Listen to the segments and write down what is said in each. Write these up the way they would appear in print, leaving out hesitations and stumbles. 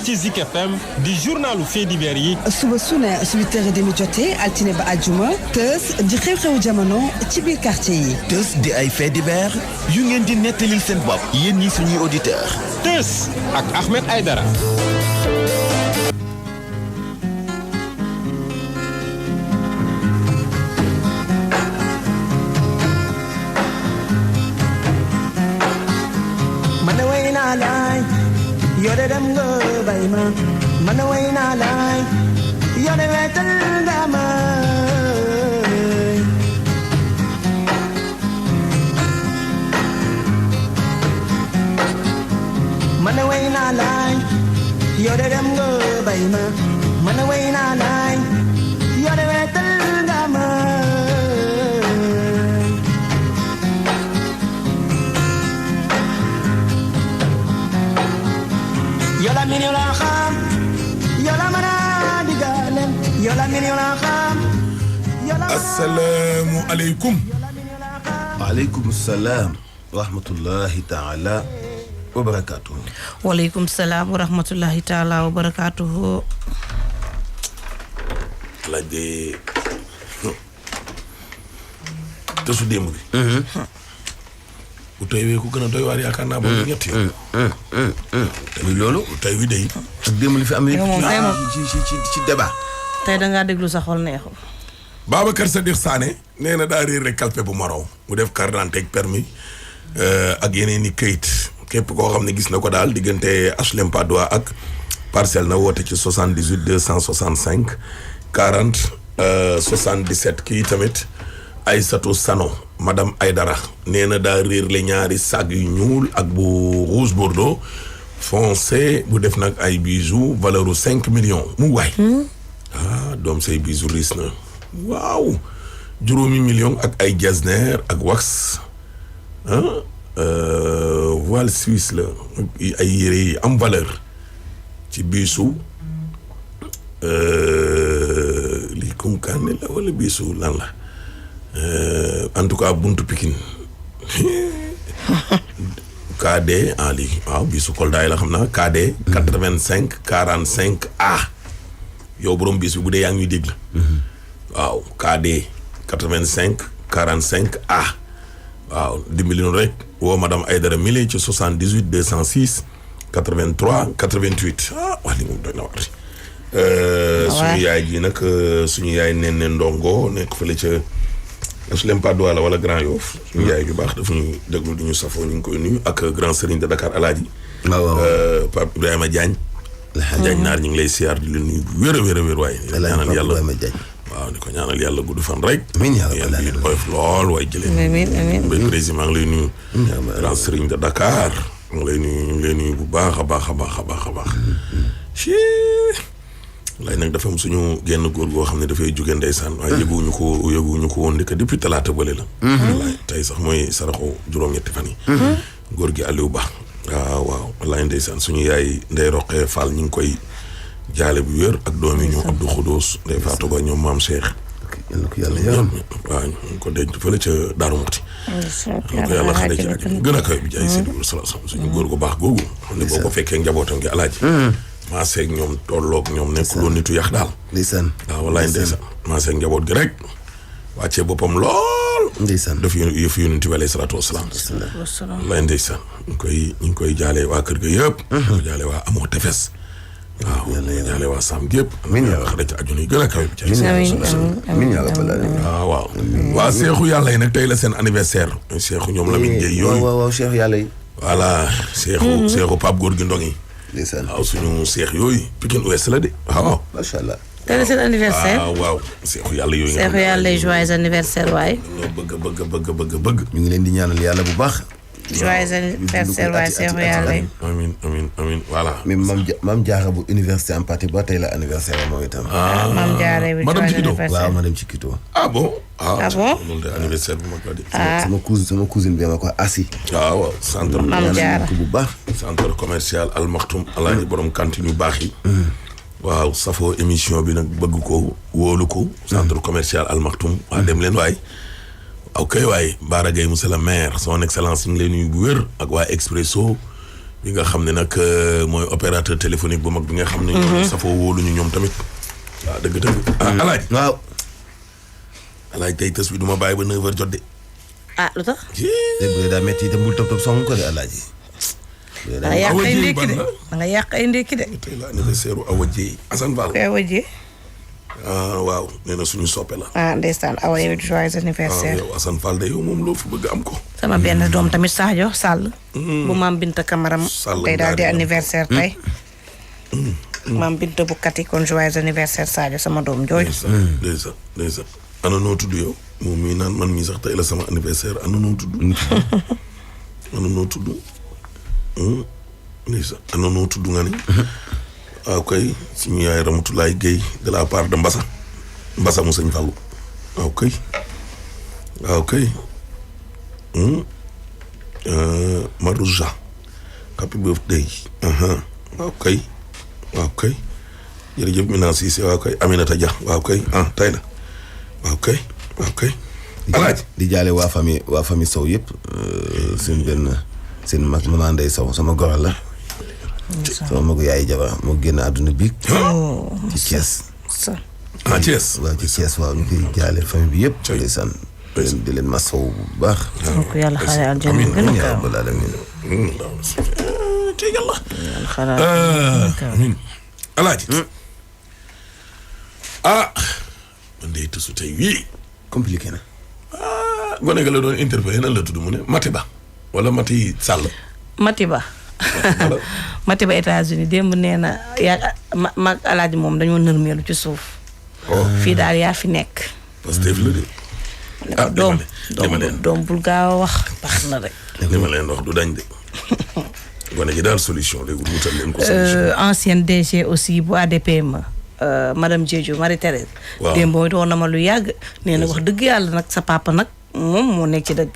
ci Zik FM di journalu faits divers yi. suba su ne 8h30 jotee altine ba àjjuma tës di xew-xewu jamono ci biir quartier yi. tës di ay faits divers yu ngeen di nettalil seen bopp yéen ñi suñuy auditeurs. tës ak Ahmed Aïdara. Yore dem nga bay ma man way naa laay yore wetal nga ma man way naa laay yore dem nga bay ma man way naa laay yore wetal nga ma yola min yola xam yola mana digalen yola min yola xam assalaamu aleykum waaleykum salaam wa rahmatullahi taala wa barakaatuhu. waaleykum salaam wa rahmatullahi taala wa barakaatuhu. laaj de te su démb bi bu tey wee ku gën a doy waar yaakaar naa ba ñetti muy loolu tey wi day ak démb li fi am ci débat. tey dangaa déglu sa xol neexul. Babacar Sadikh Sané nee na daa réer rek calpe bu marron mu def carte d'identité ak permis ak yeneen i këyit képp koo xam ne gis na ko daal diggante HLM Patte d'Oie ak Parcelles na woote ci 78 265 40 77 kii tamit Aïssatou Sano madame Aïdara nee na daa réer le ñaari sac yu ñuul ak bu rouge bordeaux foncé bu def nag ay bijoux valeur u 5 millions mu waay doom say bijoux riis na waaw juróomi million ak ay jasner ak wax voile suisse la ay yére yi am valeur ci biisu lii kunkaane la wala biisu lan la en tout cas buntu Pikine KD lii waaw biisu Kolda yi la xam naa KD 85 45 A yow borom bis bi bu dee yaa ngi ñuy dégg waaw KD 85 45 A waaw dimbali noonu rek woo madame Aïdara Mile ci 78 206 83 88 wax li moom doy na war suñu yaay ji nag suñu yaay nen ne ndongo nekk fële ca HLM Patte d'Oie la wala Grand Yoff suñu yaay ju baax daf ñuy déglu di ñu safoo ñu ngi koy nuyu ak grand serigne de Dakar Alaaji Pape Ibrahima Diagne Diagne naar ñu ngi lay siyaar di la nuyu bu wér a wér a wér waaye ñaanal yàlla waaw di ko ñaanal yàlla gudd fan rek yàlla bi oyof lool waaye jëlee amiin président maa ngi lay nuyu grand serigne de Dakar maa ngi lay nuyu ñu ngi lay nuyu bu baax a baax a baax a baax a baax lay nag dafa am suñu genn góor goo xam ne dafay jóge ndeysaan waaye yëguwuñu ko woon ndika depuis talaata bële la wallaay tey sax mooy saraxu juróom-ñetti fan yi góor gi Aliou Ba waaw wallaay ndeysaan suñu yaay Ndey Roqee Fall ñu ngi koy jaale bu wér ak doom yi ñoom Abdou Khoudous Ndey Fatou Ba ñoom Maam Cheikh ñoom waaw ñu ngi ko denc fële ca Daaru Muxti ñu ko yàlla xare ci àjjana gën a kaw bi jaay Seydou salaam suñu góor gu baax googu xam ne boo ko fekkee njabootam gi alaaji maaseeg ñoom tolloog ñoom nekkuloon nitu yax daal ndeysaan waaw wallaay ndeysaan maaseeg njaboot gi rek wàccee boppam lool ndeysaan daf yëfu yonent bi alayhi salaatu wasalaam wallaay ndeysaan ñu ngi koy jaalee waa kër ga yëpp ñu jaale waa amoo tefes waaw ñu jaale waa Sam gépp yàlla xare ci àjjana yi gën a kaw bi waaw waa seexu yàlla yi nag tey la seen anniversaire seexu ñoom Lamine Gueye yooyu waaw seexu yàlla yi voilà seexu Pape Gorgui Ndong yi ndeysaan waaw suñu seex yooyu Pikine Ouest la de waaw macha allah tey la seen anniversaire waaw seexu yàlla yooyu seexu yàlla yi joyeux anniversaire waaye ñoo bëgg ñu ngi leen di ñaanal yàlla bu baax joyeux anniversaire waaye seexu yàlla yi amiin voilà même mam Diarra bu université en partie ba tey la anniversaire moom itam mam Diarra bi madame Cikito waaw madame Cikito bon bon loolu de anniversaire bu mag la de sama cousine bi ma ko assi waaw centre mam Diarra bu baax centre commercial Al Maktoum alaaji borom cantine yu baax yi waaw safoo émission bi nag bëgg ko wóolu ko centre commercial Al Maktoum waa dem leen waay ok waaye Bara Gaye monsieur le maire son excellence ñu ngi lay nuyu bu wér ak waa Expresso bi nga xam ne nag mooy opérateur téléphonique bu mag bi nga xam ne ñoom safoo wóoluñu ñoom tamit waaw dëgg alaaj waaw alaaj tey tës bi du ma bàyyi ba 9h jot de lu tax dégg nga daa metti itam bul topp song ko de alaaji da nga yàq ay ndékki de da nga yàq ay ndékki de tey la anniversaire Awa Dieye Assane Fall Awa Dieye waaw nee na suñu soppe la ndeysaan Awa yow joyeux anniversaire yow Assane Fall de yow moom loo fi bëgg am ko sama benn doom tamit Sadio Sall bu maam Binta Kamaram tey daal di anniversaire tey maam Binta bu kati kon joyeux anniversaire Sadio sama doom jooju ndeysaan ana noo tudd yow moom mii naan man mii sax tey la sama anniversaire ana noo tudd ndeysaan ana noo tudd nga ni waaw kay suñu yaay Ramatoulaye Gueye de la part de Mbassa mu sëñ Fallou waaw kay Marouja happy birthday waaw kay jërëjëf Mina Cissé waaw kay Aminata Dia waaw kay tey la waaw kay alaaj di jaale waa famille Sow yëpp seen mag maman Ndeye Sow sama goro la sama magu yaay Jaba moo génn àdduna biig ci Thiès Thiès waaw ci Thiès waaw ñu koy jaale famille bi yëpp ndeysaan di leen masaw bu baax ko yàlla xale aljana gën a gaaw rabbal alamin te yàlla xale amiin alaaji man de tësu tey wii compliqué na gone ga la doon interpellé nan la tudd mu ne Matiba wala Mati Sall Matiba Matiba États-Unis démb nee na yaa mag alaaji moom dañoo nërmeelu ci suuf fii daal yaa fi nekk Pastef la de doom bul gaaw a wax baax na rek li ma leen wax du dañ de gone gi daal solution léegi wutal leen ko solution ancienne DG aussi bu ADPM madame Diédhiou Marie-Thérèse démb mooy doon na ma lu yàgg nee na wax dëgg yàlla nag sa papa nag moom moo nekk ci dëgg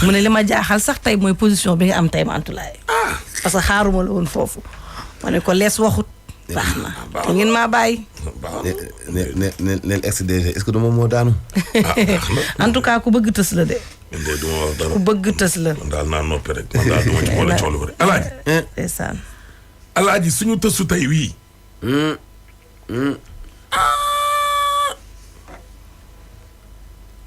mu ne li ma jaaxal sax tey mooy position bi nga am tey Mantoulaye parce que xaaruma la woon foofu ma ne ko lees waxut baax na te ngeen maa bàyyi neel ex-DG est-ce que du moom moo daanu en tout cas ku bëgg tës la de du ma wax dara ku bëgg tës la man daal naa noppi rek man daal duma ci boole coono ko rek alaaji ndeysaan alaaji suñu tësu tey wii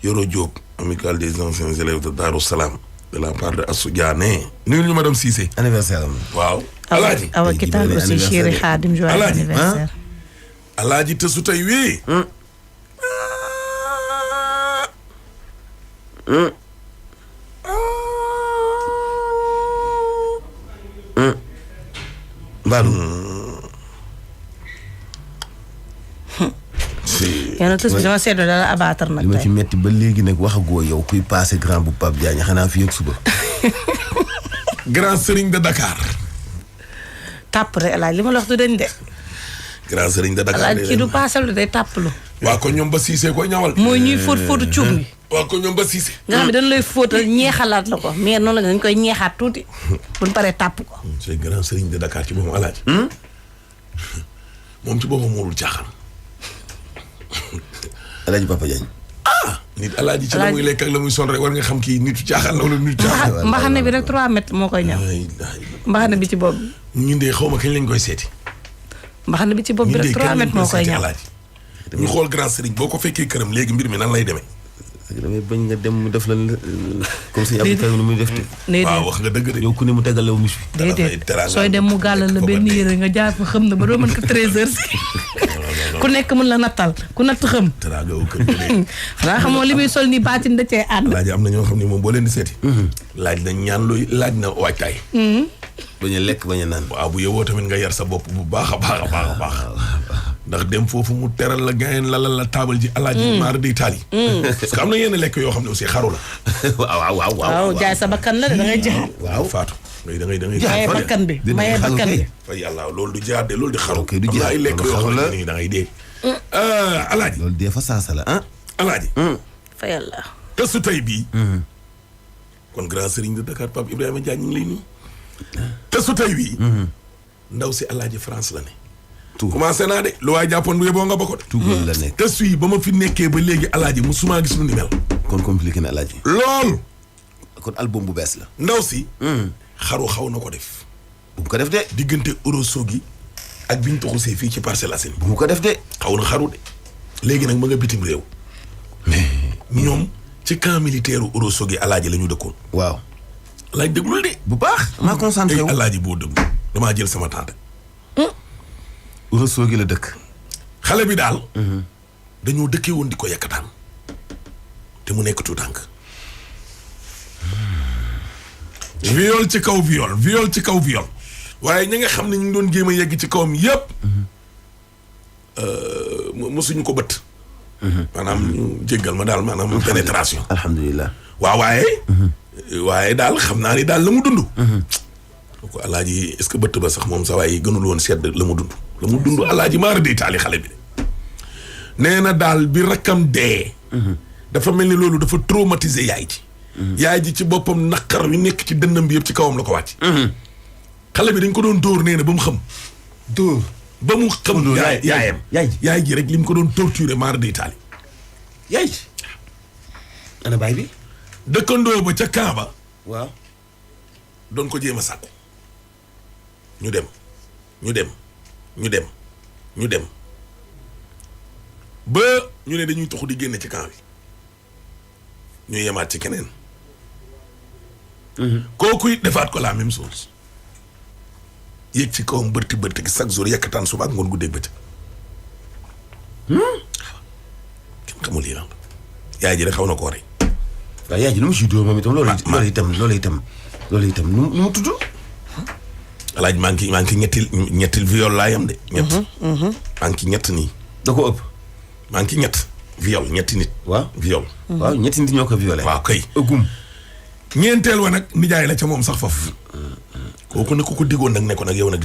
Yoro Diop amicale des anciens élèves de Darou Salam de la part de Assou Diané nuyu ñu madame Cissé anniversaire am waaw alaaji awa kitaan aussi chéri Khadim joyeux anniversaire alaaji tësu tey wii Mbadou yow nag tës bi dama seetlu dala abaatar nag li ma ci tey metti ba léegi nag waxagoo yow kuy passé grand bu Pape Diagne xanaa fi yëg suba grand serigne de Dakar tàpp rek alaaj li ma la wax du dañ de grand serigne de Dakar alaaj kii du paasal day tàpplu waa ko ñoom ba Cissé koy ñawal mooy ñuy fóot fóotu cuub gi waa ko ñoom ba Cissé nga xam ne dañ lay fóotal ñeexalaat la ko mais noonu la dañ koy ñeexaat tuuti buñ paree tàpp ko c'est grand serigne de Dakar ci boppam alaaji moom ci boppam moolul caaxaan Alaaji Papa Diagne nit alaaji ci la muy lekk ak la muy sol rek war nga xam kii nitu caaxaan la wala nitu caaxaan mbaxane bi rek 3 mètres moo koy ñaw mbaxane bi ci bopp bi ñun de xaw ma kañ lañ koy seeti mbaxane bi ci bopp bi rek 3 mètres moo koy ñaw alaaji ñu xool grand serigne boo ko fekkee këram léegi mbir mi nan lay demee damay bañ nga dem mu def la comme si Abdou Karim muy def te waaw wax nga dëgg de yow ku ne mu tegal la mis bi déedéet sooy dem mu gàllal la benn yére nga jaar fa xam na ba doo mën ko 13 heures ku nekk mën la nattal ku natt xam teraanga wu kër de xanaa xamoo li muy sol ni baatin da cee ànd alaaji am na ñoo xam ne moom boo leen di seeti laaj na ñaan luy laaj na waajtaay bañ a lekk bañ a naan waaw bu yowoo tamit nga yar sa bopp bu baax a baax a baax a baax ndax dem foofu mu teral la gayen lalal la taabal ji alaaji maar di taal yi parce que am na yenn lekk yoo xam ne aussi xaru la waaw jaay sa bakkan la de da ngay jaay waaw faatu da ngay maye bakkan bi maye bakkan bi fa yàlla loolu du jaar de loolu di xaru du jaar ay lekk yoo xam ne nii da ngay dee alaaji loolu dee fa saasa la alaaji fa yàlla te su tey bii kon grand serigne de Dakar Pape Ibrahima Diagne ñu ngi lay nuyu te su tey bii ndaw si alaaji France la ne commencé naa de lu waay jàppoon bu yeboo nga bokk de tugal la nekk te suy ba ma fi nekkee ba léegi alaaji musuma gis lu ni mel kon compliqué na alaaji lool kon album bu bees la ndaw si xaru xaw na ko def bu mu ko def de. diggante Ourossogui ak biñ toxusee fii ci Parcelles Assainies. bu mu ko def de. xaw na xaru de. léegi nag ma nga bitim réew. mais ñoom ci camp militaire Ourossogui alaaji la ñu dëkkoon. waaw. alaaji déglul de. bu baax. maa concentré wu alaaji boo déglu damaa jël sama tante. Ourossogui la dëkk. xale bi daal. dañoo dëkkee woon di ko yekkataan. te mu nekk tout tànk. viol ci kaw viol viol ci kaw viol. waaye ñi nga xam ne ñu ngi doon jéem a yegg ci kawam yépp mosuñu ko bët. maanaam ñu jéggal ma daal maanaam pénétration. alhamdulilah. waaw waaye daal xam naa ni daal la mu dund. ko alaaji est-ce que bëtt ba sax moom sa waaye gënul woon sedd la mu dund. la mu dund alaaji maara day taali xale bi de. nee na daal bi rakkam dee. dafa mel ni loolu dafa traumatiser yaay ji. yaay ji ci boppam naqar wi nekk ci dënnam bi yëpp ci kawam la ko wàcc. xale bi dañ ko doon dóor nee na ba mu xam. dóor ba mu xam. yaayam yaay ji rek li mu ko doon torturer maara day taali. yaay ji. ana baay bi. dëkkandoo ba ca Kaaba. waaw. doon ko jéem a sàkku. ñu dem ba ñu ne dañuy toxu di génne ci camp bi ñu yemaat ci keneen. kooku it defaat ko la même chose. yéeg ci kawam bërti gi chaque jour yekkataan suba ak ngoon guddeeg bëccëg. kenn xamul lii lan yaay ji rek xaw na koo rey. waaw yaay ji nu mu si dóor moom itam loolu itam nu mu tudd. alaaj maa ngi ñettil viol laa yam de. ñett. maa ngi ñett nii. da ko ëpp. maa ngi ñett viol ñetti nit. waaw viol. waaw ñetti nit ñoo ko violé. waaw kay. ëggum. ñeenteel wa nag nijaay la ca moom sax foofu. kooku ne ku ko diggoon nag ne ko nag yow nag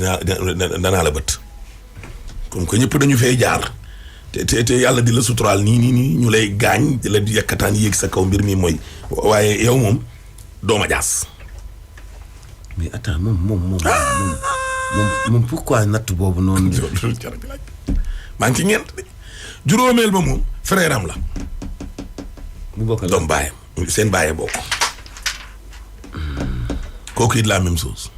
danaa la bët. comme que ñëpp dañu fay jaar. te yàlla di la suturaal nii ñu lay gaañ di la yekkataan yéeg sa kaw mbir mi mooy. waaye yow moom dooma jaas. mais attends moom pourquoi natt boobu noonu. maa ngi ci ñeent de juróomeel ba moom frère am la. mu bokk doom baayam seen baayee bokk. kooku it la même chose.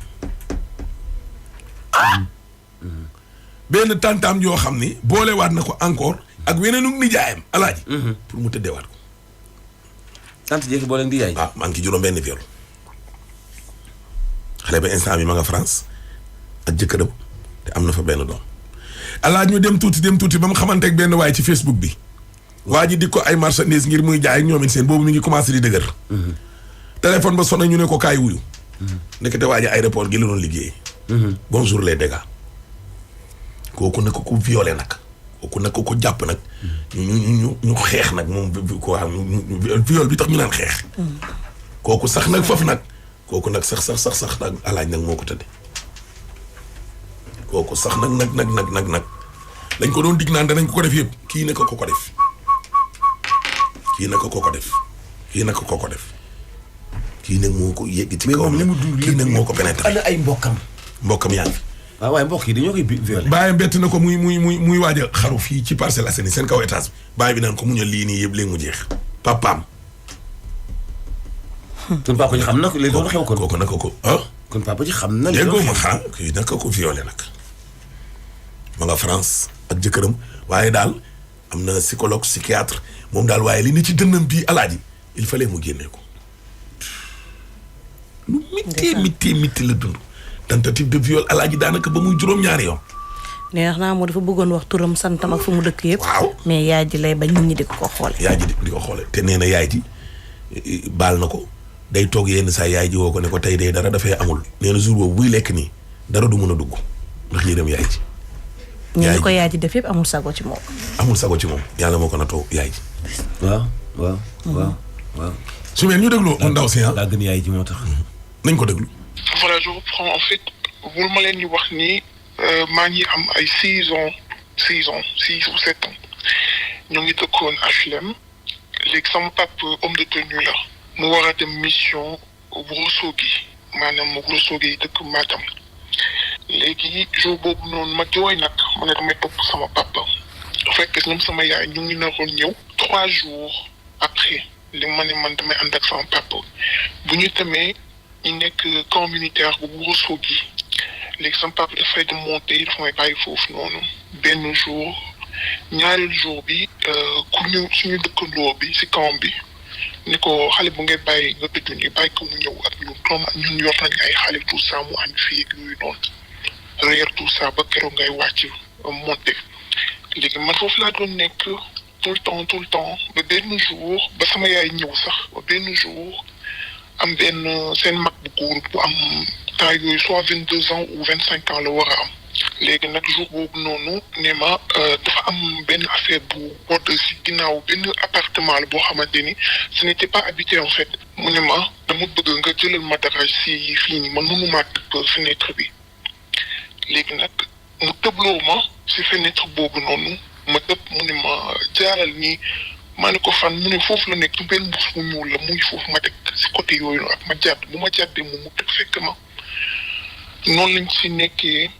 benn tantaam yoo xam ni boolewaat na ko encore ak weneenu nijaayam alaaji. pour mu tëddeewaat ko. tant jékki boole di yaay. maa ngi ci juróom benn viol. xale ba instant bi ma nga France ak jëkkëram te am na fa benn doom. alaaj ñu dem tuuti ba mu xamante ak benn waay ci Facebook bi. waa ji di ko ay marchandise ngir muy jaay ak ñoom seen boobu mi ngi commencé di dëgër. téléphone ba sonné ñu ne ko kaay wuyu. nekkate waa ji aéroport gi la doon liggéeyee. bonjour les dégâts. kooku nag ko violé nag. kooku nag ko jàpp nag. ñu xeex nag moom ko viol bi tax ñu naan xeex. kooku sax nag foofu nag. kooku nag sax nag alaaj nag moo ko tëddee. kooku sax nag lañ ko doon dig naan danañ ko def yëpp kii naka ko def. kii nag moo ko yegg ci kaw kii nag moo ko pénétré. ana ay mbokkam yaa ngi fi. waaw waaye mbokk yi dañoo koy violé. bàyyam bett na ko muy waaj a xaru fii ci Parcelles Assainies seen kaw étage bi. bàyyi bi naan ko muñal lii nii yëpp léegi mu jeex. papaam. kon papa ji xam na léegi loolu xew kon. kooku naka ko ah. kon papa ji xam na. léegi ma xam kii naka ko violé nag. ma nga France ak jëkkëram waaye daal am na psychologue psychiatre moom daal waaye li ni ci dënnam bii alaaji il fallait mu génnee ko. lu mitti la dund. tentative de viol alaaji daanaka ba muy juróom-ñaari yoon. neex naa moo dafa bëggoon wax turam santam ak fu mu dëkk yëpp. waaw mais yaay ji lay bañ nit ñi di ko xoole. yaay ji di ko xoole te nee na yaay ji baal na ko day toog yenn saa yaay ji woo ko ne ko tey de dara dafay amul. nee na jour boobu buy lekk nii dara du mën a dugg ndax yërëm yaay ji. ñu ko yaay ji def yëpp amul sago ci moom. yàlla moo ko natoo yaay ji. waaw. su mel ñu déglu ndaw si daa gën yaay ji moo tax. nañ ko déglu. voilà je reprends en fait wul ma leen di wax ni maa ngi am ay 6 ou 7 ans ñu ngi dëkkoon HLM léegi sama papa homme de tenue la mu war a dem mission Ourossogui maanaam Ourossogui yi dëkk Matam léegi jour boobu noonu ma jooy nag ma ne damay topp sama papa fekk ñoom sama yaay ñu ngi naroon ñëw 3 jours après li ma ne man damay ànd ak sama papa bu ñu demee ñu nekk camp militaire bu Ourossogui léegi sama papa dafay dem monter dafa may bàyyi foofu noonu benn jour ñaareel jour bi ku ñu suñu dëkkandoo bi si kawam bi ni ko xale bu ngay bàyyi nga tëju nii bàyyi ko mu ñëw ak ñun comme ñun yor nañ ay xale tout ça mu ànd fii ak yooyu noonu reer tout ça ba keroog ngay wàcc monter léegi man foofu laa doon nekk tout le temps ba benn jour ba sama yaay ñëw sax ba benn jour am benn seen mag bu góor bu am temps yooyu soit 22 ans ou 25 ans la war a am léegi nag jour boobu noonu ne ma dafa am benn affaire bu bodd si ginnaaw benn appartement la boo xamante ni ce n'était pas habité en fait mu ne ma dama bëgg nga jëlal ma dara si fii nii man mënumaa tëb fenêtre bi léegi nag mu tëbloo ma si fenêtre boobu noonu ma tëb mu ne ma jaaral nii maa ne ko fan mu ne foofu la nekk benn mbuus mu ñuul la mu ngi foofu ma teg si côté yooyu noonu ak ma jàdd bu ma jàddee mu tëb fekk ma noonu lañ si nekkee.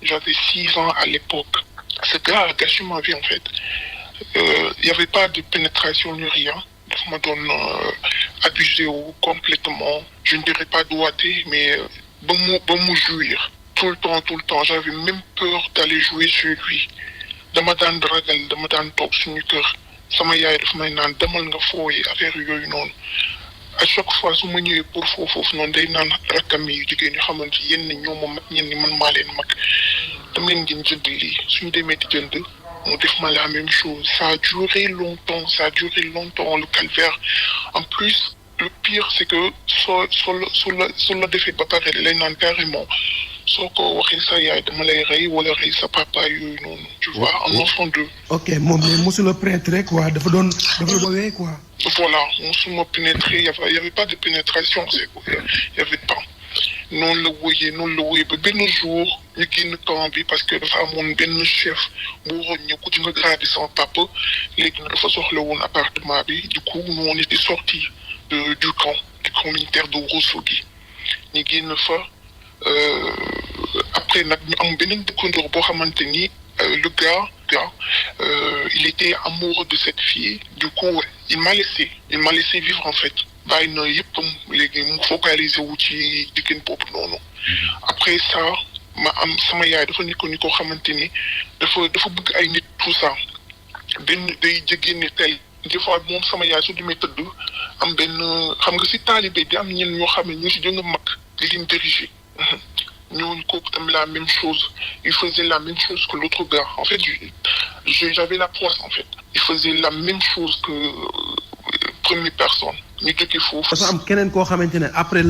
J'avais 6 ans à l'époque. Ce gars a gâché ma vie en fait. Il n'y avait pas de pénétration ni rien. Je me donne abusé complètement. Je ne dirais pas doigté, mais bon jouir. Tout le temps. J'avais même peur d'aller jouer sur lui. Dama daan ragal dama daan toog suñu kër sama yaay daf may naan demal nga fooyi affaire yooyu noonu. À chaque fois su ma ñëwee pour foofu noonu day naan rakkam yi jigéen ñi xamante yenn ñoo ma mag ñenn ñi man maa leen mag dama leen ngeen jënd lii suñu demee di jënd mu def ma la même chose ça a duré longtemps le calvaire en plus le pire c'est que soo la defee ba pare lay naan carrément soo ko waxee sa yaay dama lay rey wala rey sa papa yooyu noonu tu vois un enfant de. ok moom mais mosula pénétrer quoi dafa doon woowee quoi. Voilà, on se m'a pénétré, il y avait pas de pénétration, il y avait pas. Non le voyait, ba benn jour ñu génn camp bi parce que dafa amoon benn chef bu waroon ñëw ku ci nga gradé sama papa léegi nag dafa soxla woon appartement bi du coup nous on était sortis du camp militaire de Ourossogui ñu génn fa après nag ñu am beneen dëkkandoor boo xamante ni le gars il était amoureux de cette fille du coup il m'a laissé vivre en fait bàyyi na yëpp léegi mu focaliser wu ci jigéen boobu noonu après ça ma am sama yaay dafa nekkoon ni koo xamante ni dafa bëgg ay nit tout ça benn day jéggi ni tel des fois moom sama yaay su demee tëdd am benn xam nga si taalibe di am ñenn ñoo xam ne ñoo si gën a mag di leen diriger ñooñu kooku tam la même chose il faisait la même chose que l'autre gars en fait j'avais la poisse en fait il faisait la même chose que première personne ñu jógee foofu. dafa am keneen koo xamante ne après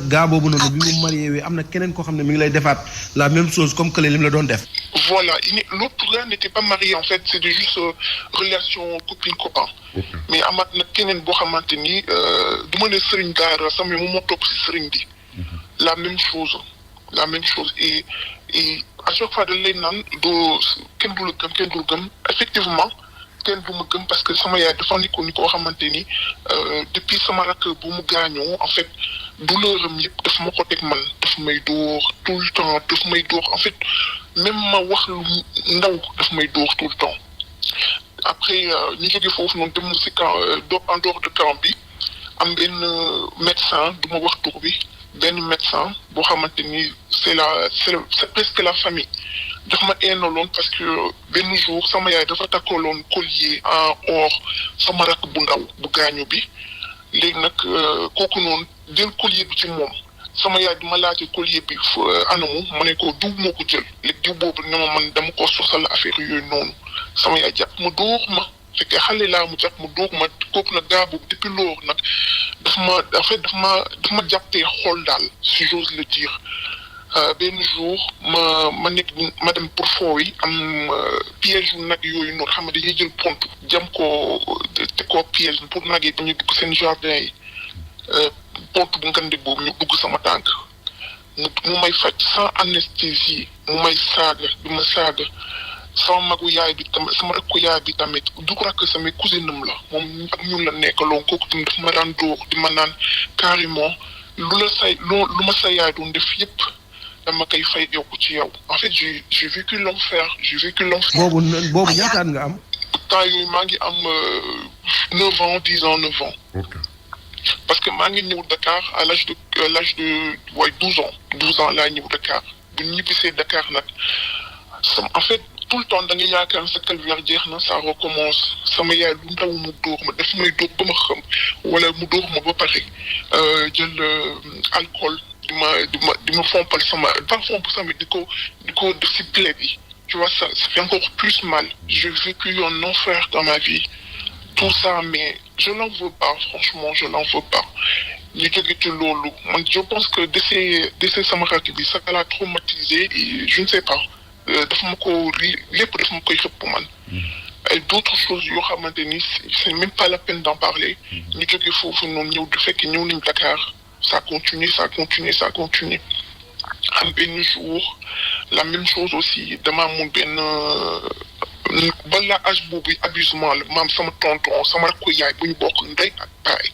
gars boobu noonu bi mu marié wee am na keneen koo xam ne mi ngi lay defaat la même chose comme que li mu la doon def. Voilà l'autre gars n'était pas marié en fait c'était juste relation copine copain. mais amaat na keneen boo xamante ni du ma ne sëriñ daara sax mais moom moo topp si sëriñ bi. la même chose et à chaque fois dañ lay naan doo kenn du la gëm effectivement. kenn du ma gëm parce que sama yaay dafa nekkoon ni koo xamante ni depuis sama rakk bu mu gaañoo en fait douleur am yëpp daf ma ko teg man daf may dóor tout le temps daf may dóor en fait même ma wax lu ndaw daf may dóor tout le temps après ñu jógee foofu noonu dem si camp en dehors de camp bi am benn médecin du ma wax tur bi benn médecin boo xamante ni c'est presque la famille daf ma eenaloon parce que benn jour sama yaay dafa takkaloon collier en or sama rakk bu ndaw bu gaañu bi léegi nag kooku noonu jël collier bi ci moom sama yaay dima laajte collier bi anamu ma ne ko diw moo ko jël léegi diw boobu ne ma man dama ko sosal affaire yooyu noonu sama yaay jàpp ma dóor ma fekkee xale laa mu jàpp ma dóor ma kooku nag gaa boobu depuis loolu nag daf ma jàppee xool daal si j'ose le dire benn jour ma nekk ma dem pour foo yi am piège yu nag yooyu noonu xam nga dañuy jël pont jam ko te koo piège pour nag yi dañuy dugg seen jardin yi pont bu ngande boobu ñu dugg sama tànk mu may faj sans anesthésie mu may saaga di ma saaga sama magu yaay bi tamit sama rakku yaay bi tamit du ko rakk samay cousinam la moom ak ñun la nekkaloon kooku tamit daf ma daan dóor di ma naan carrément lu ma sa yaay doon def yëpp dama koy fay yokku ci yow en fait j'ai vécu l'enfer boobu ñaataat nga am. temps yooyu maa ngi am 9 ans 10 ans 9 ans. Okay. parce que maa ngi ñëw Dakar à l'âge de 12 ans laa ñëw Dakar bu ñibbisee Dakar nag en fait tout le temps da nga yaakaar sa calvaire jeex na ça recommence sama yaay lu ndaw mu dóor ma daf may dóor ba ma xam wala mu dóor ma ba pare jël alcool di ma fompal sama pas fomp sama di ko def si plaie bi tu vois ça fait encore plus mal j'ai vécu un enfer dans ma vie tout ça mais je n'en veux pas franchement je n'en veux pas ñu jóge ci loolu man je pense que décès sama rakk bi ça l'a traumatisé et je ne sais pas daf ma ko lépp daf ma koy xëpp man et d'autres choses yoo xamante ni c'est même pas la peine d'en parler ñu jóge foofu noonu ñëw du fekk ñëw nañ Dakar ça continue am benn jour la même chose aussi dama amoon benn balaa âge boobu abusement la maam sama tonton sama rakku yaay bu ñu bokk ndey ak baay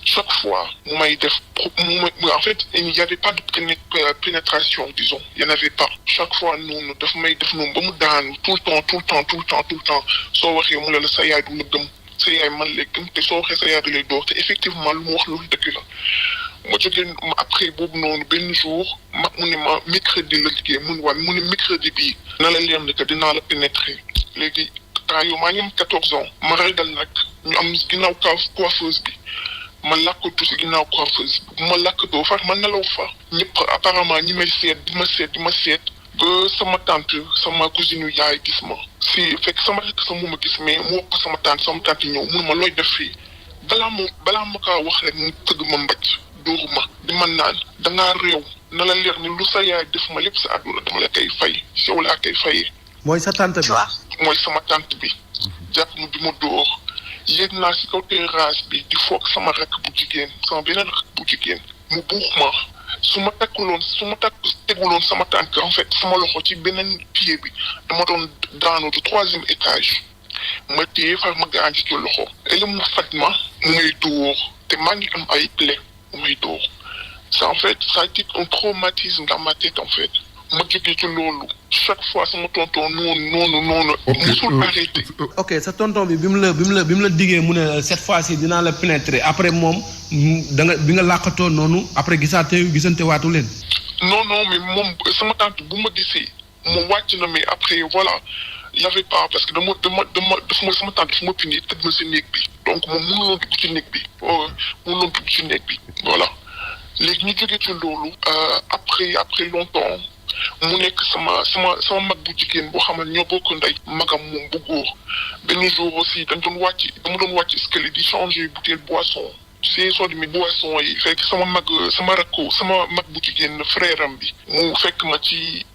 chaque fois mu may def en fait il n'y avait pas de pénétration disons il n'y en avait pas chaque fois noonu daf may def noonu ba mu daanu tout le temps soo waxee mu la sa yaay du la gëm sa yaay man lay gëm te soo waxee sa yaay da lay door te effectivement lu mu wax loolu dëgg la ma jógee après boobu noonu benn jour mu ne ma mercredi la liggéey mu ne mercredi bii na la leer ne que dinaa la pénétrer léegi temps yow maa ngi am 14 ans ma ragal nag ñu am ginnaaw coiffeuse bi ma làkkatu si ginnaaw coiffeuse bu ma làkkatoo fa ma nelaw fa ñëpp apparemment ñi may seet di ma seet ba sama tante sama cousine yaay gis ma si fekk sama rek sa mu ma gis mais mu wax ko sama tante ñëw mun ma looy def fii balaa ma kaa wax rek mu tëgg ma mbaj dóoru ma di man naan dangaa réew na la leer ni lu sa yaay def ma lépp sa àdduna dama la koy fay yow laa koy fayee. mooy sa tante bi mooy sama tante bi jàpp mu di ma dóor yéeg naa si kaw terrasse bi di foog sama rakk bu jigéen sama beneen rakk bu jigéen mu buux ma su ma teguloon sama tànk en fait sama loxo ci beneen pied bi dama doon daanu du 3e étage ma téye far ma gaañ ci loxo et mu faj ma mu ngay dóor te maa ngi am ay plaies mu ngay dóor ça en fait ça a été un traumatisme dans ma tête en fait ma jógee ci loolu chaque fois sama tonton noonu musul arrêté. ok sa tonton bi mu la diggee mu ne cette fois-ci dinaa la pénétrer après moom bi nga làqatoo noonu après gisante waatu leen. non mais moom sama tante bu ma gisee mu wàcc na mais après voilà y avait pas parce que sama tante dafa ma pini tëj ma si néeg bi donc moom mënuloon dugg ci néeg bi voilà léegi ñu jógee ci loolu après longtemps mu nekk sama mag bu jigéen boo xam ne ñoo bokk ndey magam moom bu góor benn jour aussi dama doon wàcc escalier di changer bouteille boisson c'est soo demee boisson yi fekk sama mag bu jigéen frère am bi mu fekk ma ci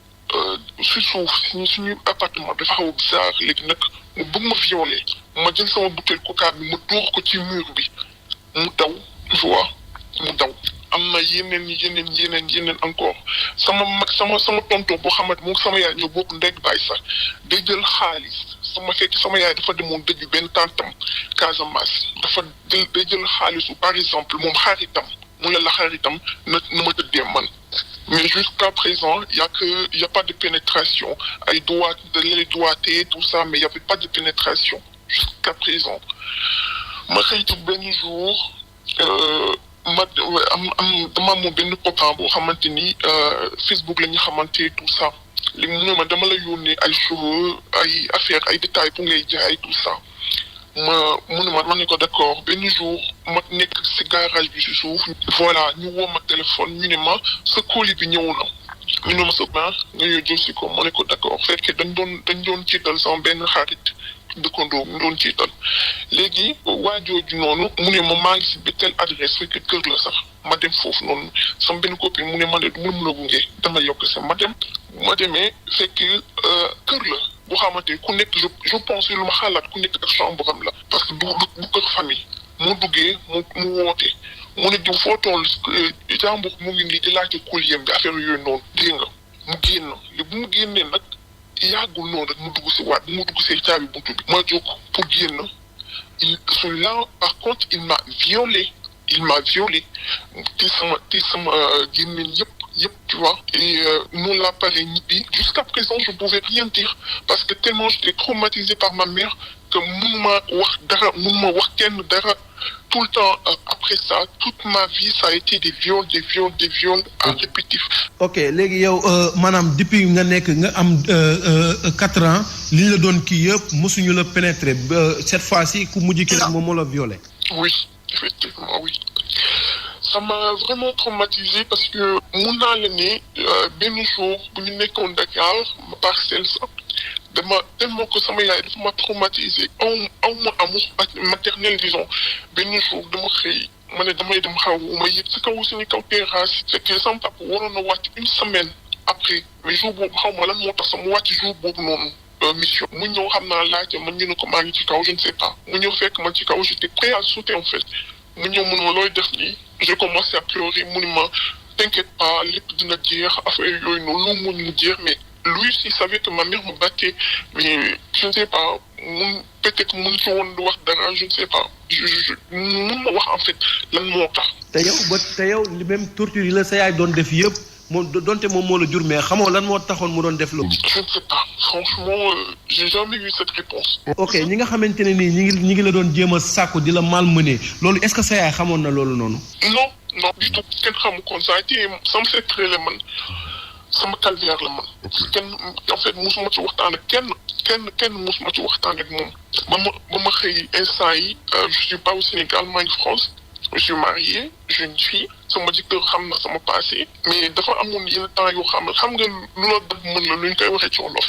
si suuf suñu appartement dafa xaw a bizarre léegi nag mu bëgg ma violer ma jël sama bouteille coca bi ma dóor ko ci mur bi mu daw am na yeneen encore sama tonton boo xamante moom sama yaay ñoo bokk ndeg baay sax day jël xaalis sama yaay dafa demoon dëgg benn tantam Casamance day jël xaalisu par exemple moom xaritam mu la xaritam na ma tëddee man mais jusqu'à présent y a pas de pénétration ay les doigtés tout ça mais y avait pas de pénétration jusqu'à présent ma xëy ci benn jour dama amoon benn copain boo xamante ni Facebook la ñu xamante tout ça léegi mu ne ma dama la yónnee ay cheveux ay affaire ay détails pour ngay jaay tout ça mu ne ma ne ko d'accord benn jour ma nekk si garage bi si suuf voilà ñu woo ma téléphone ñu ne ma sa colis bi ñëw na ñu ne ma sa nga ñëw jël si ko ma ne ko d'accord fekkee dañ doon ciital sama benn xarit dëkkandoo mu doon ciital léegi waa jooju noonu mu ne ma maa ngi si telle adresse fekk kër la sax ma dem foofu noonu sama benn copine mu ne ma ne du mën a gunge dama yokk sa ma demee fekk kër la boo xamante ku nekk je pense lu ma xalaat ku nekk ak chambre am la parce que du kër famille mu duggee mu woote mu ne diw foo toll jàmbur mu ngi nii di laajte collier bi affaire yooyu noonu dégg nga mu génn li bu mu génnee nag yàggul noonu rek mu dugg si waat bu mu dugg see caabi buntu bi ma jóg pour génn celui-là par contre il m'a violé te sama gémmiñ yëpp tu vois et noonu la pare ñibbi jusqu'à présent je pouvais rien dire parce que tellement j'étais traumatisé par ma mère que mënuma wax kenn dara tout le temps après ça toute ma vie ça a été des viols à répétitif. ok léegi yow maanaam depuis nga nekk nga am 4 ans li ñu la doon kii yëpp mosuñu la pénétrer cette fois-ci ku mujj ki rek moom moo la violé. Oui, effectivement, oui. Ça m'a vraiment traumatisé parce que mun naa la ne benn jour bu ñu nekkoon Dakar ma parcelle sax dama tellement que sama yaay dafa ma traumatisé aw ma amour maternel disons benn jour dama xëy ma ne damay dem xaw ma yëg si kaw suñu kaw terrasse fekkee sama papa waroon na wàcc une semaine après mais jour boobu xaw ma lan moo tax sama wàcc jour boobu noonu mission mu ñëw xam naa laajte man ñu ne ko maa ngi ci kaw je ne sais pas mu ñëw fekk ma ci kaw j'étais prêt à sauter en fait mu ñëw mun ma looy def nii j'ai commencé à pleurer mu ne ma t'inquiète pas lépp dina jeex affaire yooyu noonu lu muñ mu jeex mais lui il savait que ma mère me battait mais je ne sais pas mun peut-être mun ci woon wax dara je ne sais pas je mun ma wax en fait lan moo tax. te yow li même torture yi la sa yaay doon def yëpp moom donte moom moo la jur mais xamoo lan moo taxoon mu doon def loolu. je ne sais pas franchement j'ai jamais eu cette réponse. ok ñi nga xamante ne nii ñi ngi la doon jéem a sàkku di la malmener loolu est-ce que sa yaay xamoon na loolu noonu. non du tout kenn xamu ko ça a été sama secret la man sama calvaire la man kenn en fait musuma ci waxtaan ak kenn musuma ci waxtaan ak moom ba ma xëy instant yi je suis pas au Sénégal maa ngi France je suis marié j'ai une fille sama jëkkër xam na sama passé mais dafa amoon yenn temps yoo xam nga lu la def mën la lu ñu koy waxee ci wolof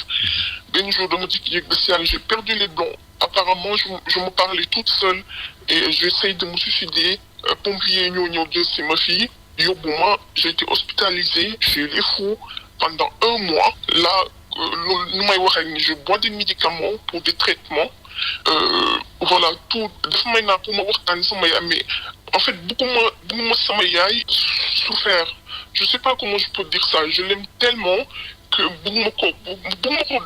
benn jour dama jékki-jékki ba si yàlla j'ai perdu les dents apparemment je me parlais toute seule et j'essaye de me suicider pompier ñëw jël si ma fille yóbbu ma j'ai été hospitalisé chez les fous pendant 1 mois là loolu nu may waxee ni je bois des médicaments pour des traitements voilà tout dafa may naa pour ma waxtaan sama yaay mais en fait bëgguma sama yaay souffert je sais pas comment je peux dire ça je l'aime tellement que bëgguma ko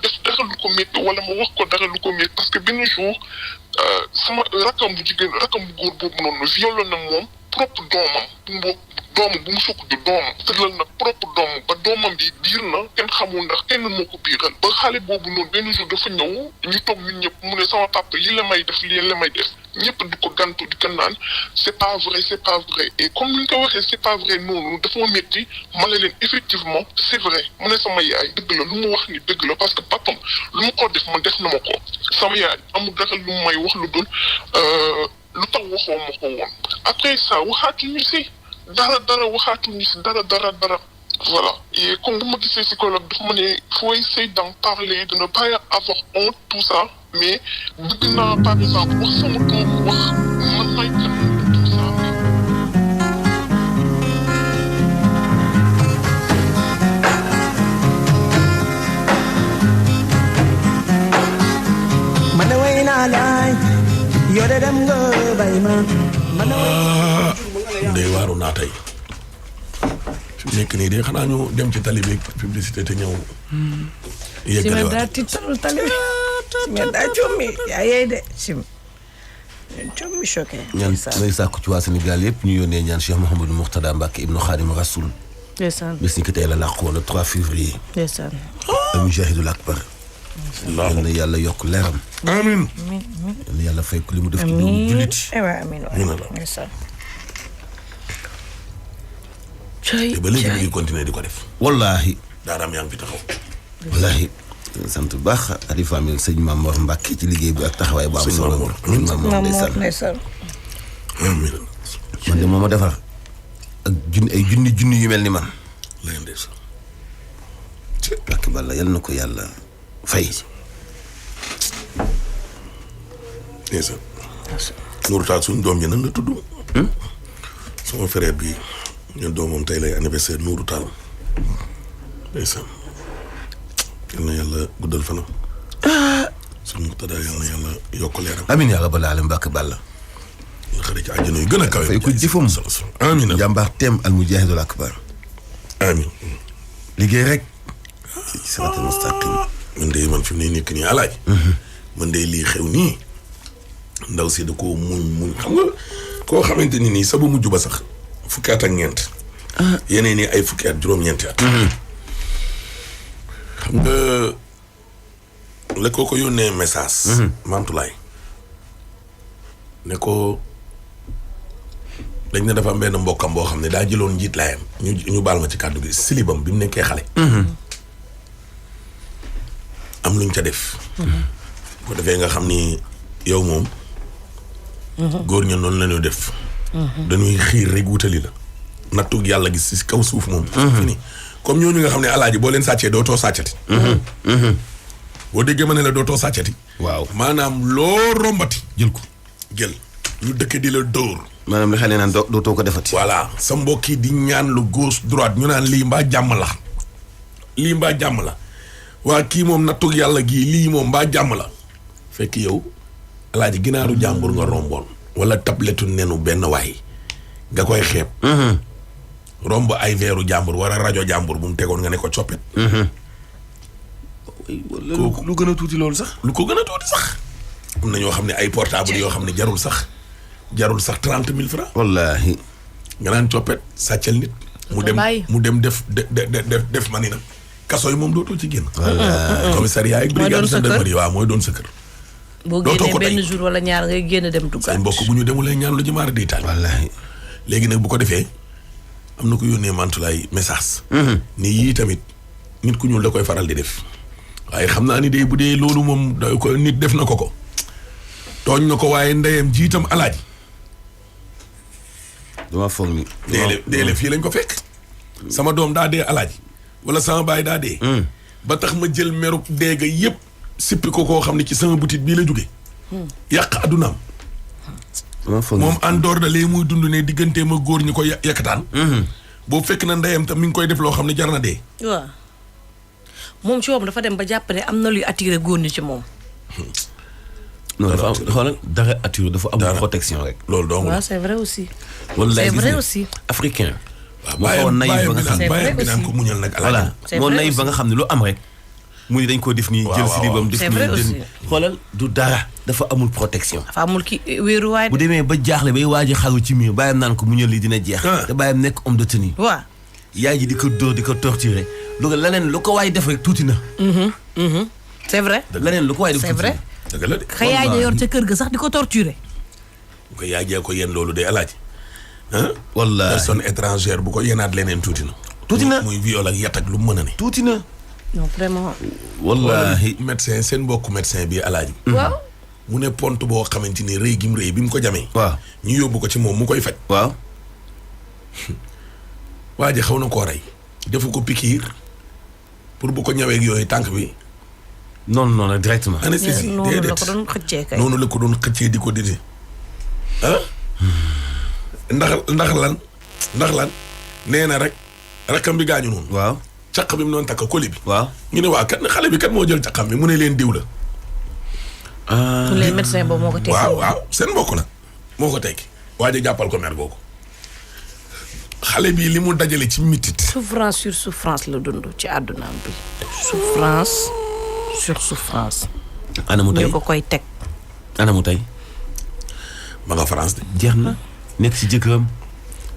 def dara lu ko métti wala ma wax ko dara lu ko métti parce que benn jour sama rakam bu góor boobu noonu violé na moom propre doomam bu mu sukk di doomam tëral na propre doomam ba doomam bi biir na kenn xamul ndax kenn moo ko biiral ba xale boobu noonu benn jour dafa ñëw ñu toog ñun ñëpp mu ne sama papa lii la may def ñëpp di ko gantu di ko naan c'est pas vrai et comme ni ñu ko waxee c'est pas vrai noonu dafa ma métti ma ne leen effectivement c'est vrai mu ne sama yaay dëgg la lu mu wax ni dëgg la parce que papam lu mu ko def man def na ma ko sama yaay amul dara lu may wax lu dul lu tax waxoo ma ko woon après ça waxaatuñu si dara waxaatuñu si dara voilà et comme bu ma gisee psychologue dafa ma ne faut essayer d'en parler de ne pas avoir honte tout ça mais bëgg naa par exemple wax sama doom wax man may kan tout ça man de way naa laay yoo de dem nga bay ma man de day waaru naa tey fi mu nekk nii de xanaa ñu dem ci tali bi publicité te ñëw. yëggale waat ci tali bi mais daa jommi yaa yeey de sim jommi choqué. ñaan may sàkku ci waa Sénégal yëpp ñu yónnee ñaan Cheikh Mouhamadou Mourtada Mbacké ibnu Khadim Rasoul. ndeysaan bis ni ki tey la làqu woon le 3 février. ndeysaan. al-Mujahidul Akbar. yal na yàlla yokk leeram. amiin. yal na yàlla fay ko li mu def ci doomu jullit. amiin waay ndeysaan. te ba léegi ñu ngi continuer di ko def. wallaahi. daaraam yaa ngi fi taxaw. wallaahi. sant bu baax Aliou Famille sëñ Mamor Mbacke ci liggéey bi ak taxawaay bu am solo. sëñ Mamor ndeysaan. amiin. man de moo ma defar ak junni yu mel ni man. lay ndeysaan. Mbacke Balla yal na ko yàlla fay. ndeysaan. Nourou Tall suñu doom ji nan la tudd. sama frère bi ñun doomam tey lay anniversaire Nourou Tall. ndeysaan. yal na yàlla guddal fanam. suñu Mourtada yal na yàlla yokk leeram. amiin yaa rabbal aalamiin Mbacke Balla. nga xarit ci àjjana yu gën a kawe. fay ko jëfam. amiin jàmbaar teem al mujahidul akbar. amiin. liggéey rek. ci siraatal mustaqim. man fi mu ne nekk nii alaay. man de lii xew nii. ndaw si da koo muñ xam nga koo xamante ni nii sabu mujj ba sax fukki at ak ñeent. yeneen ni ay fukki at juróom-ñeenti at. xam nga la ko yónnee message. Mantulaay ne ko dañ ne dafa am benn mbokkam boo xam ne daa jëloon njiit laayam ñu baal ma ci kàddu gi silibam bi mu nekkee xale. am luñ ca def. ko defee nga xam ni yow moom. góor ña noonu la ñu def. dañuy xiir rek wutali la. nattug yàlla gis ci kaw suuf moom. fini comme ñooñu nga xam ne alaaji boo leen sàccee dootoo sàccati. boo déggee ma ne la dootoo sàccati. waaw maanaam loo rombati. jël ko jël ñu dëkk di la dóor. maanaam li xale naan dootoo ko defati. voilà sa mbokk yi di ñaan lu gauche droite ñu naan lii mbaa jàmm la. lii mbaa jàmm la. waa kii moom nattug yàlla gii lii moom mbaa jàmm la. fekk yow alaaji ginaaru jàmbur nga romboon. wala tabletu nenu benn waay nga koy xeeb. romb ay veeru jàmbur wala rajo jàmbur bu mu tegoon nga ne ko coppet. lu gën a tuuti loolu sax. lu ko gën a tuuti sax. am na ñoo xam ne ay portable yoo xam ne jarul sax 30,000 francs. wallaahi. nga naan coppet sàccal nit. mu dem def mani na kaso yi moom dootoo ci génn. commissariat ak brigade gendarmerie waaw mooy doon sa kër. boo génnee benn jour wala ñaar ngay génn dem duggaat. say mbokk bu ñu demulee ñaan lu ci maar di taal. wallaahi. léegi nag bu ko defee am na ko yónnee mantulaay message. ni yii tamit nit ku ñuul da koy faral di def. waaye xam naa ni de bu dee loolu moom da ko nit def na ko. tooñ na ko waaye ndeyam jiitam alaaji. dama foog ni. deele fii lañ ko fekk. sama doom daa dee alaaji. wala sama baay daa dee. ba tax ma jël merub deega yépp sippi ko koo xam ne ci sama boutique bii la jóge yàq addunaam. moom en dehors de lee muy dund ne diggantee ma góor ñi ko yàkkataan. boo fekk na ndeyam tam mi ngi koy def loo xam ne jar na dee. waaw moom ci moom dafa dem ba jàpp ne am na luy attiré góor ñi ci moom. non dafa am xoolal dara attiré dafa am protection rek. loolu dong waaw c'est vrai aussi. wallaay c'est vrai aussi. africain. waaw bàyyam bi naan ko muñal nag. voilà moo naïf ba nga xam ne lu am rek. mu ni dañ ko def nii jël si libam def nii xoolal du dara dafa amul protection. dafa amul ki wéeruwaay. bu demee ba jaaxle bay waaj a xaru ci miir bàyyam naan ko muñal lii dina jeex. te bàyyam nekk homme de tenue. waaw. yaay ji di ko dóor di ko torturer. lu leneen lu ko waay def rek tuuti na. c'est vrai. leneen lu ko waay def tuuti na. dëgg la de. xëy yaay ja yor ca kër ga sax di ko torturer. bu ko yaay jee ko yéen loolu de alaaji. wallaahi personne étrangère bu ko yéenaat leneen tuuti na. tuuti na muy viol ak yat ak lu mu mën a ne. tuuti na. non vraiment. wallaahi médecin seen mbokku médecin bi alaaji. waaw. mu ne pont boo xamante ni rëy gi mu rëy bi mu ko jamee. waaw ñu yóbbu ko ci moom mu koy faj. waaw. waa ji xaw na koo rey. defu ko pikiir pour bu ko ñëwee ak yooyu tànk bi. non directement. anesthésie noonu la ko doon xëccee kay. noonu la ko doon xëccee di ko didi. ndax lan nee na rek rakkam bi gaañu noonu. waaw. caq bi mu noonu takk koli bi. waaw ñu ne waa kat xale bi kat moo jël caqam bi mu ne leen diw la. mu leen médecin boobu moo ko tekki. waaw seen mbokk la moo ko tekki. waa ji jàppal ko mer googu. xale bi li mu dajale ci mitit. souffrance sur souffrance la dund ci àddunaam bi. souffrance sur souffrance. anamu tey ñu ko koy teg. anamu tey. ma nga France de. jeex na nekk ci jëkkëram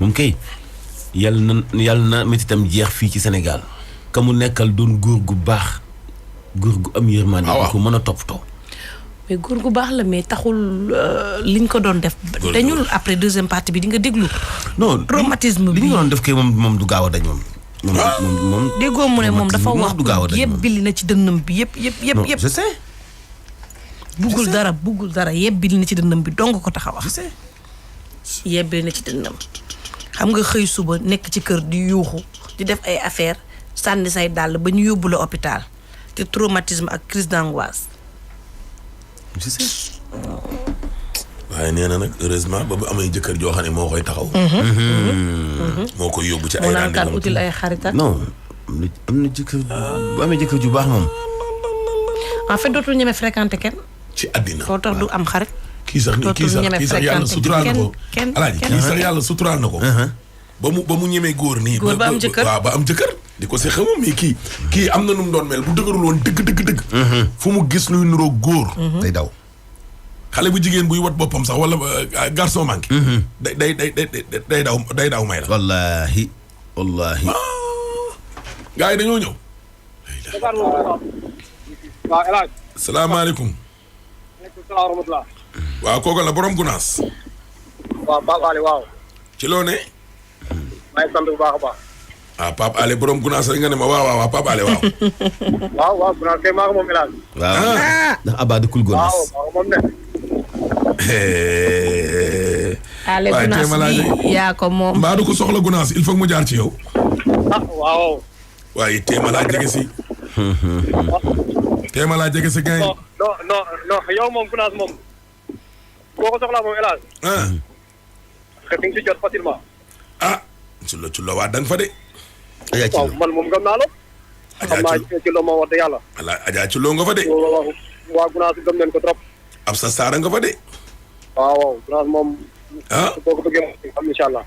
moom kay yàlla na métitam jeex fii ci Sénégal. ka mu nekkal doon góor gu baax góor gu am yërmande. waaw ko mën a toppatoo. mais góor gu baax la mais taxul liñ ko doon def. dañul après deuxième partie bi di nga déglu. non traumatisme bi li ñu doon def kay moom du gaaw a dañ moom. moom déggoo mu ne moom dafa wax du gaaw a dañ yëpp bili na ci dënnam bi yëpp. non je sais. buggul dara yëpp bili na ci dënnam bi dong ko tax a wax. je sais. yëpp bili na ci dënnam. xam nga xëy suba nekk ci kër di yuuxu di def ay affaire sànni say dàll ba ñu yóbbu la hôpital te traumatisme ak crise d'angoisse. je sais. waaye nee na nag heureusement ba bu amee jëkkër joo xam ne moo koy taxaw. moo koy yóbbu ci ay rendez-vous. mu naan kaan util ay xarita. non am na jëkkër bu amee jëkkër ju baax moom. en fait dootul ñeme fréquenter kenn. ci àddina foo tax du am xarit. kii sax yàlla suturaal na ko. alaaji kii sax yàlla suturaal na ko. ba mu ñemee góor nii. góor ba am jëkkër ba am jëkkër. di ko si xamam mais kii am na nu mu doon mel bu dëgërul woon dëgg. fu mu gis luy nuroo góor. day daw. xale bu jigéen buy wat boppam sax wala garçon manqué. day daw may la. wallaahi. gars yi dañoo ñëw. waaw El Hadj. salaamaaleykum. waaleykum salaam wa rahmatulah. waaw kooku la borom Gunaas. waaw Pape Ali waaw. ci loo ne. maa ngi sant bu baax a baax. ah Pape Alé borom Gunaas rek nga ne ma waaw Pape Alé waaw. waaw Gunaas kay maa ko moom El Hadj. waaw ndax Abba dëkkul Gunaas. waaw maa ko moom de. Ale Gunaas bi yaa ko moom. mbaa du ko soxla Gunaas il faut mu jaar ci yow. waaw. waaye téema laa jege si. téema laa jege si gars yi. non yow moom Gunaas moom. boo ko soxlaa moom El Hadj. xëy na si jot facilement. ci lo waa danga fa de. Adja ci waaw man moom gëm naa la. xam naa ci lo moom wax dëgg yàlla. Adja ci lo nga fa de. waa Gunaas gëm nañ ko trop. ab sa saara nga fa de. waaw Gunaas moom. boo ko bëggee moom am incha allah.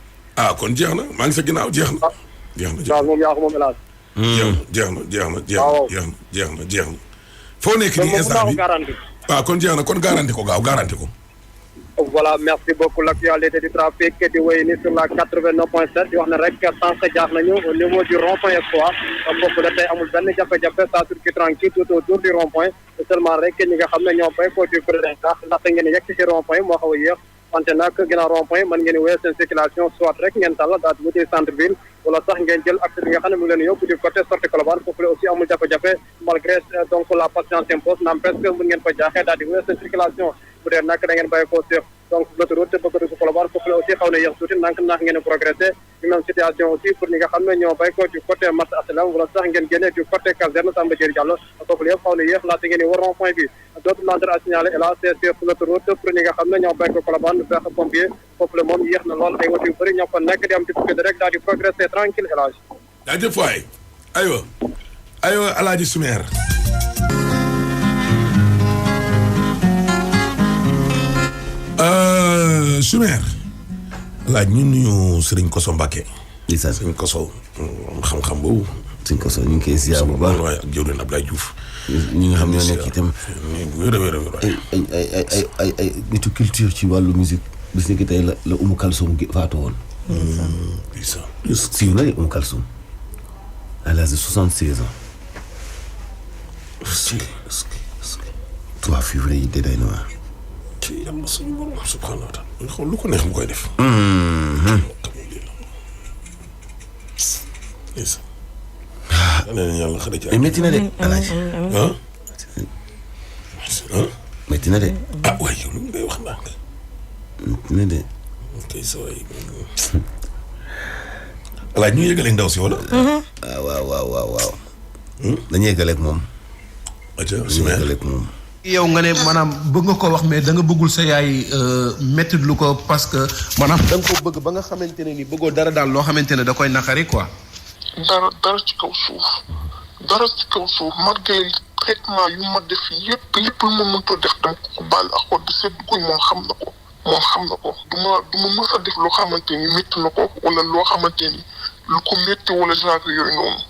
kon jeex na maa ngi sa ginnaaw jeex na. Gunaas moom yaa ko moom El Hadj. jeex na. foo nekk nii instant bi kon jeex na kon garanti ko gaaw garanti ko. Voilà, merci beaucoup. L'actualité du trafic di wéy ni sur la 89.7 di wax ne rek sànq jaar nañu au niveau du rond-point Espoir foofu la tey amul benn jafe-jafe ça circule tranquille tout autour du rond-point seulement rek ñi nga xam ne ñoo bay ko du président ndaxte ngeen yegg ci rond-point moo xaw a yéex wante nag ginnaaw rond-point mën ngeen wéy seen circulation soit rek ngeen tàll daal di wuti centre ville wala sax ngeen jël accès bi nga xam ne mu ngi leen yóbbu du côté sortie Colobane foofu la aussi amul jafe-jafe malgré donc la patience s'impose n'empêche que mën ngeen fa jaaxee daal di wéy seen circulation bu dee nag da ngeen bàyyi ko sur donc l'autoroute bëgg a dugg Colobane foofu la aussi xaw na yéex tuuti ndànk ngeen a progressé ñu même situation aussi pour ñi nga xam ne ñoo bàyyi ko du côté Massa Assalam wala sax ngeen génnee du côté caserne Samba Diéry Diallo foofu la yëpp xaw na yéex laata ngeen di war rond point bi d'autres lenteur à signaler et là c'est sur l'autoroute pour ñi nga xam ne ñoo bàyyi ko Colobane vers pompier foofu la moom yéex na lool ay woto yu bëri ñoo fa nekk di am difficulté rek daal di progressé tranquille élage jaajëf waay aywa Alaaji Soumer Soumer laaj ñu nuyu Serigne Koso Mbacké. ndeysaan Serigne Koso xam-xam boobu. Serigne Koso ñu ngi koy ziar bu baax waaye ak jëwriñ Abdoulaye Diouf. ñi nga xam ñoo nekk itam. ay nitu culture ci wàllu musique bis ni ki tey la Umu Kalsum faatu woon. siiw na de Umu Kalsum à l'âge de 76 ans. 3 février de day noir. ci yàlla suñu borom subhanahu wa taala xool lu ko neex mu koy def. yàlla xëy na métti na de Alaaji. métti na de. waaye yow lu ngay wax ndànk. métti na de. kay sa waay. Alaaji ñu yëgaleeg ndaw si wala. waaw. dañuy yëgaleeg moom. dañuy yëgaleeg moom. yow nga ne maanaam bëgg nga ko wax mais da nga bëggul sa yaay métti lu ko parce que maanaam da nga ko bëgg ba nga xamante ne ni bëggoo dara daal loo xamante ne da koy naqari quoi. dara ci kaw suuf malgré traitement yu ma def yëpp lu ma mënta def dama ko baal ak xol bi sedd guy moom xam na ko du ma mës a def loo xamante ni métti na ko wala loo xamante ni lu ko métti wala genre yooyu noonu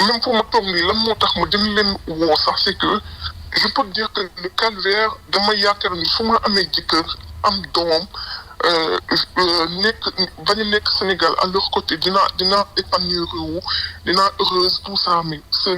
même fu ma toog nii lan moo tax ma dem leen woo sax c'est que je peux dire que le calvaire dama yaakaar ni fu ma amee jëkkër am doom bañ a nekk Sénégal à leur côté dinaa épanouir wu dinaa heureuse tout ça mais c'est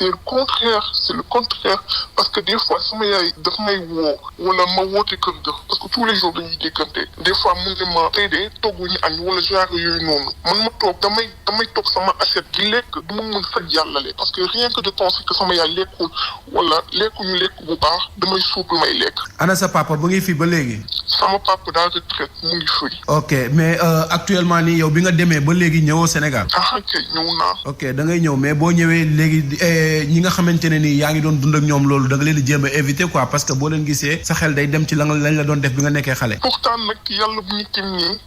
le contraire parce que des fois sama yaay daf may woo wala ma woote kër ga parce que tous les jours dañuy déggante des fois mu ne ma tey de togguñu añ wala genre yooyu noonu man ma toog damay toog sama assiette di lekk du ma mën faj yàllale parce que rien que de penser que sama yaay lekkul wala lekkuñu lekk bu baax damay suuf lu may lekk. ana sa papa ba ngi fi ba léegi. sama papa daal retraite mu ngi fii. ok mais actuellement nii yow bi nga demee ba léegi ñëwoo Sénégal. kay ñëw naa. ok da ngay ñëw mais boo ñëwee léegi ñi nga xamante ne nii yaa ngi doon dund ak ñoom loolu da nga leen di jéem a éviter quoi parce que boo leen gisee sa xel day dem ci lañ la doon def bi nga nekkee xale. pourtant nag yàlla bu ñu tim nii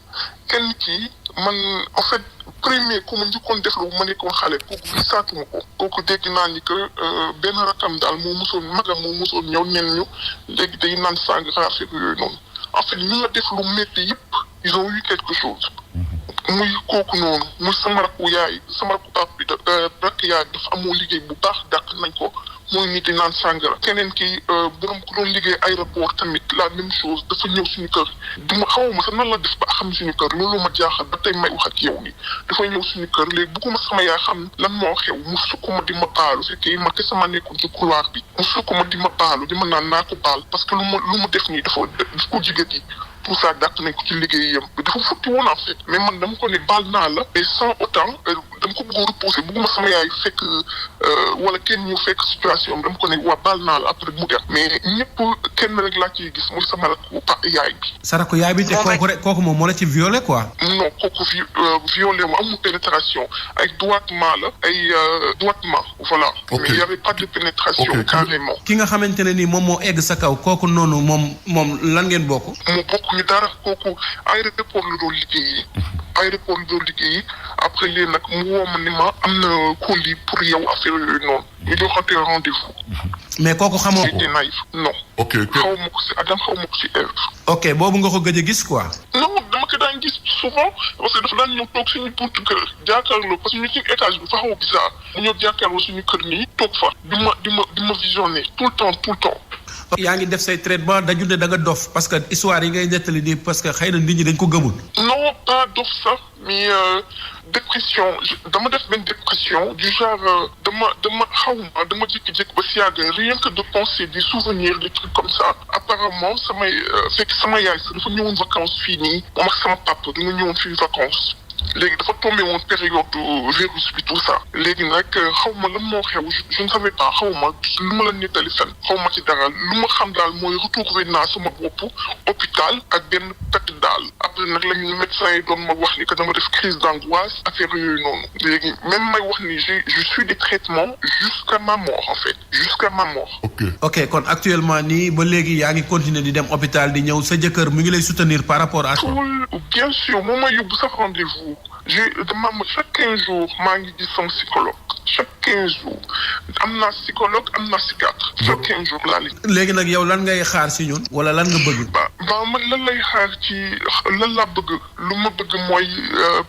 kenn kii man en fait premier ku ma njëkkoon def lu ma nekkoon xale kooku gisaatuma ko kooku dégg naa ni que benn rakam daal magam moo mosoon ñëw nen ñu léegi day naan sang rafet yooyu noonu en fait ñu la def lu métti yëpp ils ont eu quelque chose. muy kooku noonu muy sama rakku pap bi rakk yaay dafa amoo liggéey bu baax dàq nañ ko mooy nit di naan sàngara keneen ki borom ku doon liggéey aéroport tamit la même chose dafa ñëw suñu kër duma xawma sax nan la def ba xam suñu kër loolu ma jaaxal ba tey may wax ak yow ni dafa ñëw suñu kër léegi bugguma sama yaay xam lan moo xew mu sukk ma di ma baalu fekkee ma kese ma nekkoon ci couloir bi mu sukk ma di ma baalu di ma naan naa ko baal parce que lu mu def nii dafa ko jigéen yi tout ça dàq nañ ko ci liggéeyam dafa futti woon en fait mais man dama ko ne baal naa la mais sans autant dama ko bëggoon repousser bëgguma sama yaay fekk wala kenn ñu fekk situation dama ko ne waa baal naa la après mu dem mais ñëpp kenn rek laa ciy gis muy sama rakku yaay bi. sa rakku yaay bi te kooku moom moo la ci violé quoi. non kooku violé ma amul pénétration ay doigtement la ay doigtement voilà. mais il y avait pas de pénétration carrément. ki nga xamante ne ni moom moo egg sa kaw kooku noonu moom lan ngeen bokk. mu bokk ñu dara kooku aéroport la doon liggéeyi. aéroport la doon liggéeyi après léegi nag mu woo ma ni ma am na colis pour yow affaire yooyu noonu. ñu joxante rendez-vous. mais kooku xamoo ko. c'était naïf non. ok xaw ma ko si Adam xaw ma ko si Eve. ok boobu nga ko gëj a gis quoi. non dama ko daan gis souvent parce que dafa daan ñëw toog suñu buntu kër jàkkaarloo parce que ñu ci étage bi fa xaw a bizarre mu ñëw jàkkaarloo suñu kër nii toog fa di ma visionner tout le temps. yaa ngi def say traitement daju ne da nga dof parce que histoire yi ngay nettali nii parce que xëy na nit ñi dañ ko gëmul. non pas dof sax mais dépression dama def benn dépression du genre dama jékki-jékki ba si yàgg rien que de penser des souvenirs des trucs comme ça apparemment fekk sama yaay sax dafa ñëwoon vacances fii nii moom ak sama papa danga ñëwoon fii vacances. léegi dafa tombé woon période virus bi tout ça léegi nag xaw ma lan moo xew je ne savais pas xaw ma lu ma la nettali fen xaw ma ci dara lu ma xam daal mooy retrouvé naa sama bopp hôpital ak benn pet daal après nag la ñu médecin yi doon ma wax ni que dama def crise d'angoisse affaire yooyu noonu léegi même may wax ni je suis des traitements jusqu'à ma mort en fait jusqu'à ma mort. ok kon actuellement nii ba léegi yaa ngi continuer di dem hôpital di ñëw sa jëkkër mu ngi lay soutenir par rapport à. bien sûr moom ma yóbbu sax rendez-vous. chaque 15 jours maa ngi gis sama psychologue chaque 15 jours am naa psychologue am naa psychiatre chaque 15 jours laa léegi nag yow lan ngay xaar si ñun wala lan nga bëgg. ba man lan lay xaar ci lan laa bëgg lu ma bëgg mooy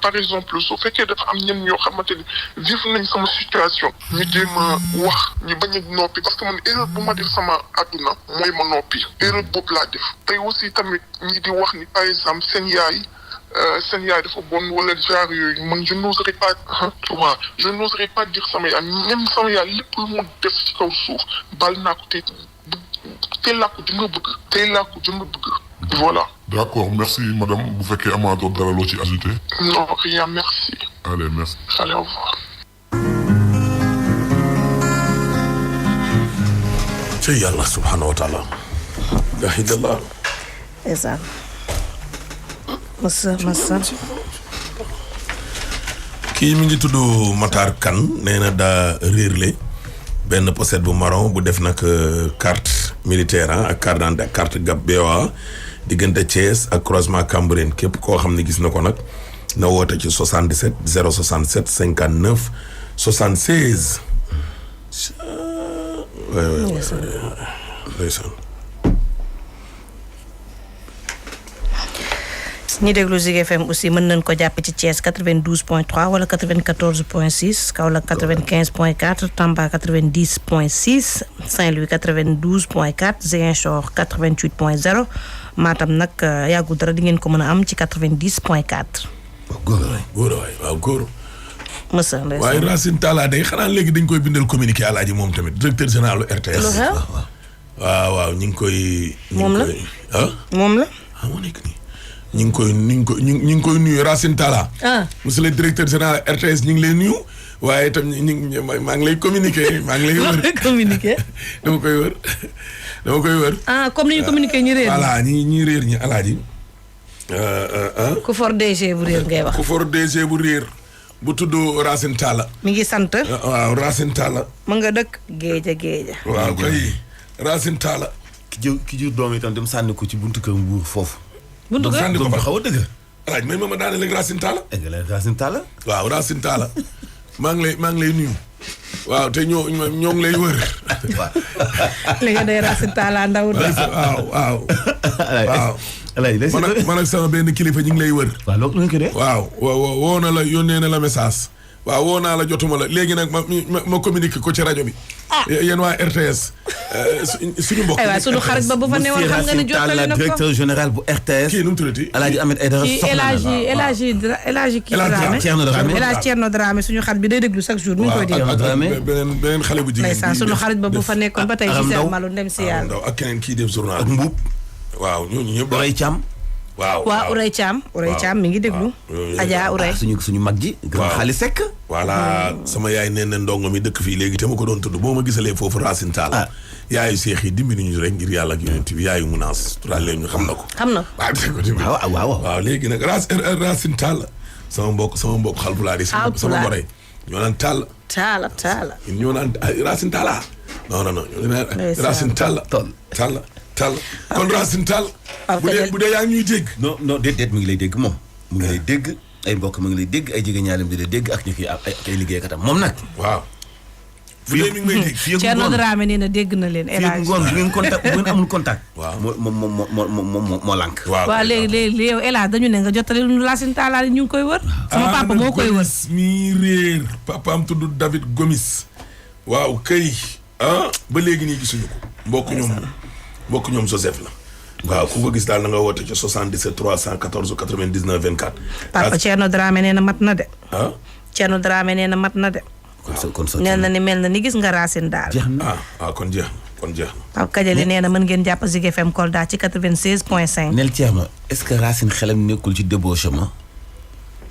par exemple su fekkee dafa am ñenn ñoo xamante ni vivre nañ sama situation ñu jéem a wax ñu bañ a noppi parce que man erreur bu ma def sama àdduna mooy ma noppi erreur boobu laa def tey aussi tamit ñi di wax ni par exemple seen yaay dafa bon wala genre yooyu man je n'oserais pas je n'oserais pas dire sama yaay même sama yaay lépp lu mu def ci kaw suuf bal naa ko tey laa ko jëng bëgg voilà. d'accord merci madame bu fekkee amaatoo dara loo ci ajouté. non rien merci. allez merci. allez au revoir. ci yàlla subhanahu wa taala. alhamdulilah. ndeysaan. masa kii mi ngi tudd Matar Kane nee na daa réerle benn pochette bu marron bu def nag carte militaire ak carte d'identité ak carte gab BOA diggante Thiès ak croisement Cambérène képp koo xam ne gis na ko nag na woote ci 77 067 59 76. ndeysaan. ñi déglu Zik FM aussi mën nañ ko jàpp ci Thiès 92.3 wala 94.6 Kaolack 95.4 Tamba 90.6 Saint-Louis 92.4 Ziguinchor 88.0 Matam nag yàggul dara di ngeen ko mën a am ci 90.4. góor waaw góor. Moussa Ndeye waaye Racine Talla day xanaa léegi dañ koy bindal communiqué Alaaji moom tamit directeur général RTS. waaw ñu ngi koy. moom la moom la. moo nekk nii. ñu ngi koy nuyu Racine Talla. monsieur le directeur général RTS ñu ngi lay nuyu waaye itam maa ngi lay communiquer maa ngi lay wër. communiquer. dama koy wër. comme ni ñu communiquer ñu réer. voilà ñi réer ñi Alaaji. ku for DG bu réer ngay wax. ku for DG bu réer bu tudd Racine Talla. mi ngi sant. waaw Racine Talla. mu nga dëkk géeja. waaw kay Racine Talla. ki jur doom itam dem sànni ko ci buntu kër Mbuur foofu. buntu kër sànni ko fa xaw a dëgg. Alaaji may ma daane léegi Racine Talla. Racine Talla. waaw Racine Talla maa ngi lay nuyu. waaw te ñoo ngi lay wër. li nga day Racine Talla ndaw. waaw. Alaaji man ak sama benn kilifa ñu ngi lay wër. waaw loolu nga ko dee. waaw woo na la yónnee na la message. waaw woo naa la jotuma la léegi nag ma communiqué ko ci rajo bi. yéen waa RTS. suñu mbokk. aywa suñu xarit ba bu fa newoon xam nga ne jottali na ko directeur général bu RTS. kii nu mu tuddati. Alaaji Ahmed Aïdara soxna El Hadji Thierno Dramé suñu xarit bi day déglu chaque jour. nu ñu koy déglu beneen xale bu jigéen. ndeysaan suñu xarit ba bu fa nekkoon ba tey. Gisèle Malou ndem si yàlla. ak keneen kii def journal. ak Mbuub. waaw ñooñu ñëpp. Boray Thiam. waaw Urey Thiam. Urey Thiam mi ngi déglu. Adja Urey suñu mag ji. grand xaalis sekk. voilà sama yaay nee na ndongo mi dëkk fii léegi te ma ko doon tudd boo ma gisalee foofu Racine Talla. yaayu seex yi dimbali ñu rek ngir yàlla ak yonent bi yaayu munaas tural leen ñu xam na ko. xam na ko waaw léegi nag Racine Talla sama mbokk xalpulaar yi sama gore ñoo naan Talla. Talla. ñoo naan Racine Talla. non Racine Talla. kon Racine Talla. bu dee yaa ngi ñuy dégg. non déet mu ngi lay dégg moom. mu ngi lay dégg ay mbokk mu ngi lay dégg ay jigéen ñaalem di la dégg ak ñu kii ay liggéeykatam moom nag. waaw. bu dee mi ngi may dégg. fii ak Thierno Dramé nee na dégg na leen. fii ak ngoon bu ngeen contact bu ngeen amul contact. waaw moo lànk. waaw léegi yow El Hadj dañu ne nga jottali lu Racine Talla ñu ngi koy wër. sama papa moo koy wër. mi réer papaam tudd David Gomis. waaw kay ba léegi nii gisuñu ko. mbokk ñoom Joseph la. waaw ku ko gis daal na nga woote ci 77 314 99 24. papa Thierno Dramé nee na mat na de. Thierno Dramé nee na mat na de. kon nee na ni mel na ni gis nga Racine daal. kon jeex na. Pape Kadiali nee na mën ngeen jàpp Zik FM Kolda ci 96.5. nel Thierno est-ce que Racine xelam nekkul ci débauchement.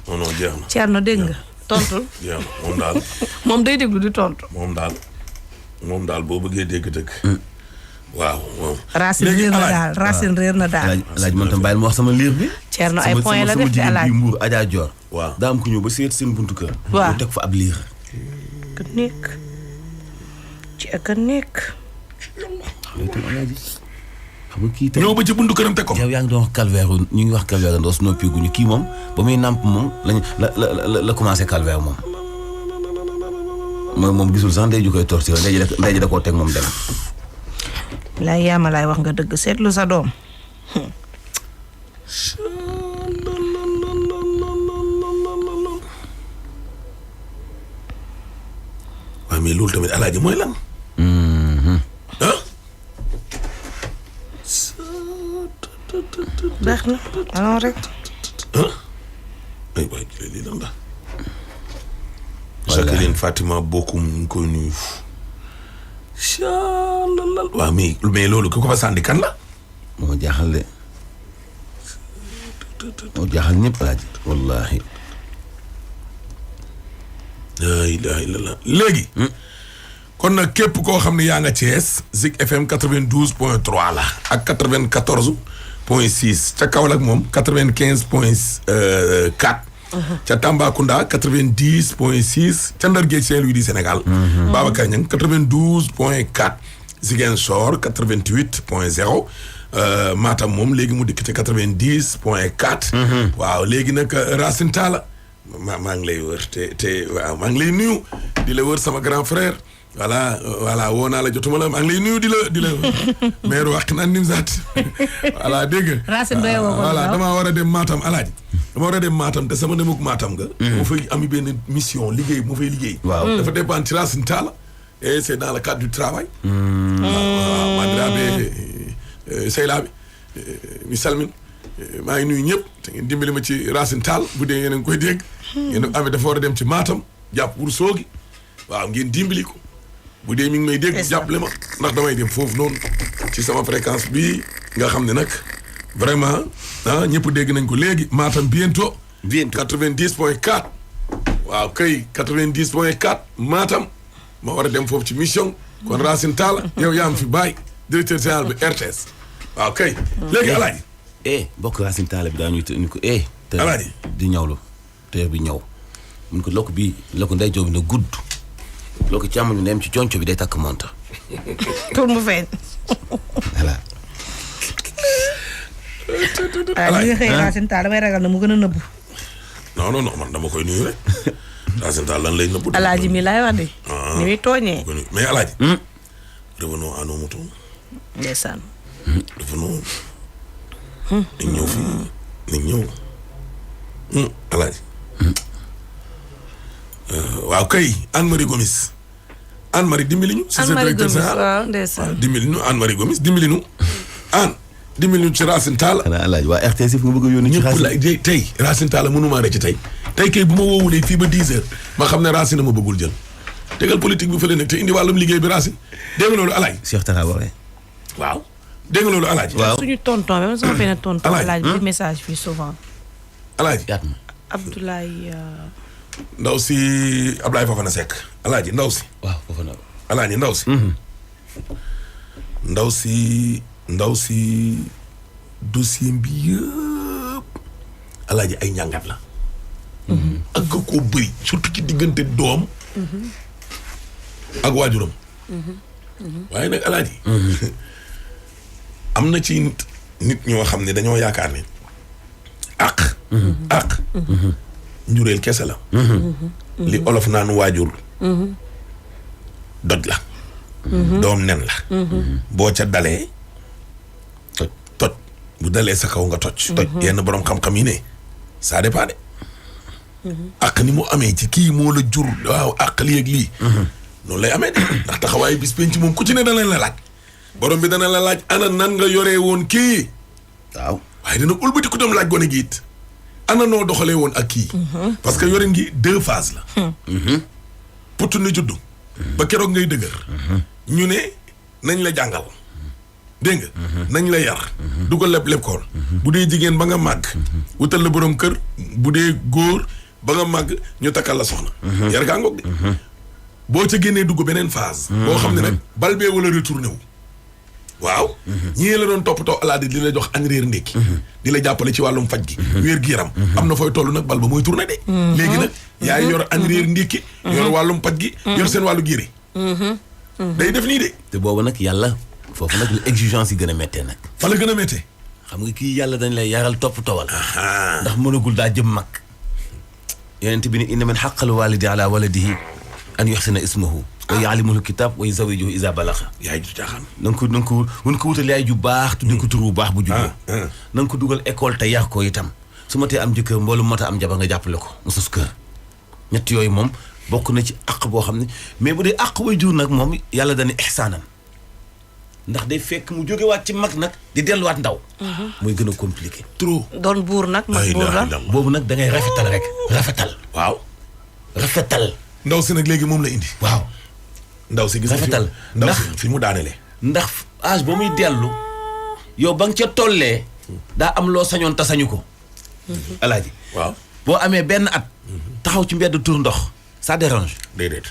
non jeex na. Thierno dégg nga tontul. jeex na moom daal. moom day déglu di tontu. moom daal boo bëggee dégg dëgg. waaw moom. Racine réer na daal. laaj man tam bàyyil ma wax sama liir bi. Thierno ay point la def ci alaaj sama Mbuur Adja Dior. waaw daa am ku ñëw ba seet seen buntu kër. waaw mu teg fa ab liir. ka nekk. ñëw ba ci buntu këram teg ko. yow yaa ngi doon wax calvaire ñu ngi wax calvaire ndoos noppi guñu kii moom ba muy nàmp moom la commencé calvaire moom. moom gisul sax ndey ju koy torture ndey ji da koo teg moom dem. laay yaama laay wax nga dëgg seetlu sa doom. waaw mais loolu tamit alaaji mooy lan. baax na alors rek. ay waay lii lan la. Jacqueline Fatima Bokum ñu ngi koy nuyu. waaw mais loolu ki ko fa sànni kan la. moo jaaxal de moo jaaxal ñëpp alaaji wallaahi. la ilaha illallah léegi. kon nag képp koo xam ne yaa nga Thiès Zik FM 92.3 la ak 94.6 ca Kaolack moom 95.4. ca Tambacounda 90.6 ca Ndar Géej Saint-Louis du Sénégal. Babacar Niang 92.4 Ziguinchor 88.0 Matam moom léegi mu dikk ci 90.4. waaw léegi nag Racine Talla maa ngi lay wër te waaw maa ngi lay nuyu di la wër sama grand frère. voilà woo naa la jotuma la maa ngi lay nuyu di la maire wax naan Nimzaat voilà dégg nga. Racine doy woo voilà damaa war a dem Matam alaaji. dama war a dem Matam te sama demuk Matam nga. mu fay ami benn mission liggéey mu fay liggéey. waaw dafa dépendre ci Racine Talla et c'est dans le cadre du travail. waaw Madrabe Seylaabi mi salmin maa ngi nuyu ñëpp te ngeen dimbali ma ci Racine Talla bu dee yéen a ngi koy dégg. ngeen ami dafa war a dem ci Matam jàpp pour soogi waaw ngeen dimbali ko. bu dee mi ngi may dégg jàppale ma ndax damay dem foofu noonu ci sama fréquence bi nga xam ne nag vraiment ñëpp dégg nañ ko léegi Matam bientôt 90.4 waaw kay 90.4 Matam ma war a dem foofu ci mission kon Racine Talla yow yaa am fi bàyyi directeur général bi RTS waaw kay léegi alaaji bokk Racine Talla bi daañu ñu ko alaaji di ñawlu teer bi ñëw mun ko lokk bi lokk nday joobi na gudd loo ko càmmoñ ne ci conco bi day takk monta pour mu feeñ. voilà. li nga xëy Racine Talla damay ragal na mu gën a nëbbu. non man dama koy nuyu rek. Racine Talla lan lay nëbbu. alaaji mi laay wax de. ni muy tooñee. mais alaaji. revenons à nos moutons. ndeysaan. revenons. nañ ñëw fii nañ ñëw. alaaji. waaw kay Anne-Marie Gomis Anne-Marie dimbali ñu. Anne-Marie Gomis waaw ndeysaan dimbali ñu Anne-Marie Gomis dimbali ñu. Anne dimbali ñu ci Racine Talla. xanaa alaaji waa RTS fu nga bëgg a yónni ci Racine ñëpp la tey Racine Talla mënumaa rëcc tey kay bu ma woowulee fii ba 10 heures ma xam ne Racine ma bëggul jël tegal politique bi fële nekk te indi wàllum liggéey bi Racine dégg nga loolu alaaji. Cheikh Tara waxee. waaw dégg nga loolu alaaji. waaw suñu tonton même sama benn tonton. Alaaji. laaj bi message fii souvent. alaaji. yaat ma. Abdoulaye. ndaw si Ablaye Fofana Seck alaaji ndaw si. waaw foofu na. alaaji ndaw si. ndaw si dossier bi yëpp alaaji ay njàngat la. ak koo bëri surtout ci diggante doom. ak waajuram. waaye nag alaaji. am na ci nit ñoo xam ne dañoo yaakaar ne ak njureel kese la. li olof naan waajur. doj la. doom nen la. boo ca dalee. toj bu dalee sa kaw nga toj. yenn borom xam-xam yi ne ça dépend de. ak ni mu amee ci kii moo la jur waaw ak lii ak lii. noonu lay amee de ndax taxawaayu bis penc moom ku ci ne dana la laaj. borom bi dana la laaj ana nan nga yoree woon kii. waaw waaye dina ulbati ku dem laaj gone gi it. ana noo doxalee woon ak kii. parce que yorin gi 2 phases la. putu ni juddu. ba keroog ngay dëgër. ñu ne nañ la jàngal. dégg nga. nañ la yar. dugal leb kool. bu dee jigéen ba nga màgg. wutal la borom kër bu dee góor ba nga màgg ñu takkal la soxna. yar gaa ngoog de. boo ca génnee dugg beneen phase. boo xam ne nag bal bee wala retourné wu. waaw. ñii la doon toppatoo alaadi di la jox añ réer ndékki. di la jàppale ci wàllum faj gi. wér gi yaram. am na fooy toll nag bal ba mooy tourné de. léegi nag yaay yor añ réer ndékki. yor wàllum faj gi. yor seen wàllu giire. day def nii de. te boobu nag yàlla foofu nag exigence yi gën a méttee nag. fa la gën a méttee. xam nga kii yàlla dañ lay yaral toppatoowal. ndax mënagul daa jëm mag. yonent bi ni inna min xaqal walidi ala waladihi an yuxsina ismahu wa yaalimuhu kitab wa yuzawijuhu isa balaxa. yaay ju caaxaan. na nga ko wutal yaay ju baax. tudde ko tur bu baax bu juddoo. na nga ko dugal école te yar ko itam. su ma tee am jëkkër mboolu mata am jabar nga jàppale ko mu sos kër. ñett yooyu moom bokk na ci àq boo xam ne mais bu dee àq way jur nag moom yàlla dañuy ixsaanan ndax day fekk mu jógewaat ci mag nag di delluwaat ndaw. mooy gën a compliqué. trop. doon buur nag mag buur la. boobu nag da ngay rafetal rek rafetal. waaw. rafetal. ndaw si nag léegi moom la indi. waaw. ndaw si gis rafetal ndaw si fi mu daanelee. ndax âge ba muy dellu yow ba nga ca tollee daa am loo sañoon ta sañu ko. alaaji. waaw. boo amee benn at. taxaw ci mbedd tur ndox ça dérange. déedéet.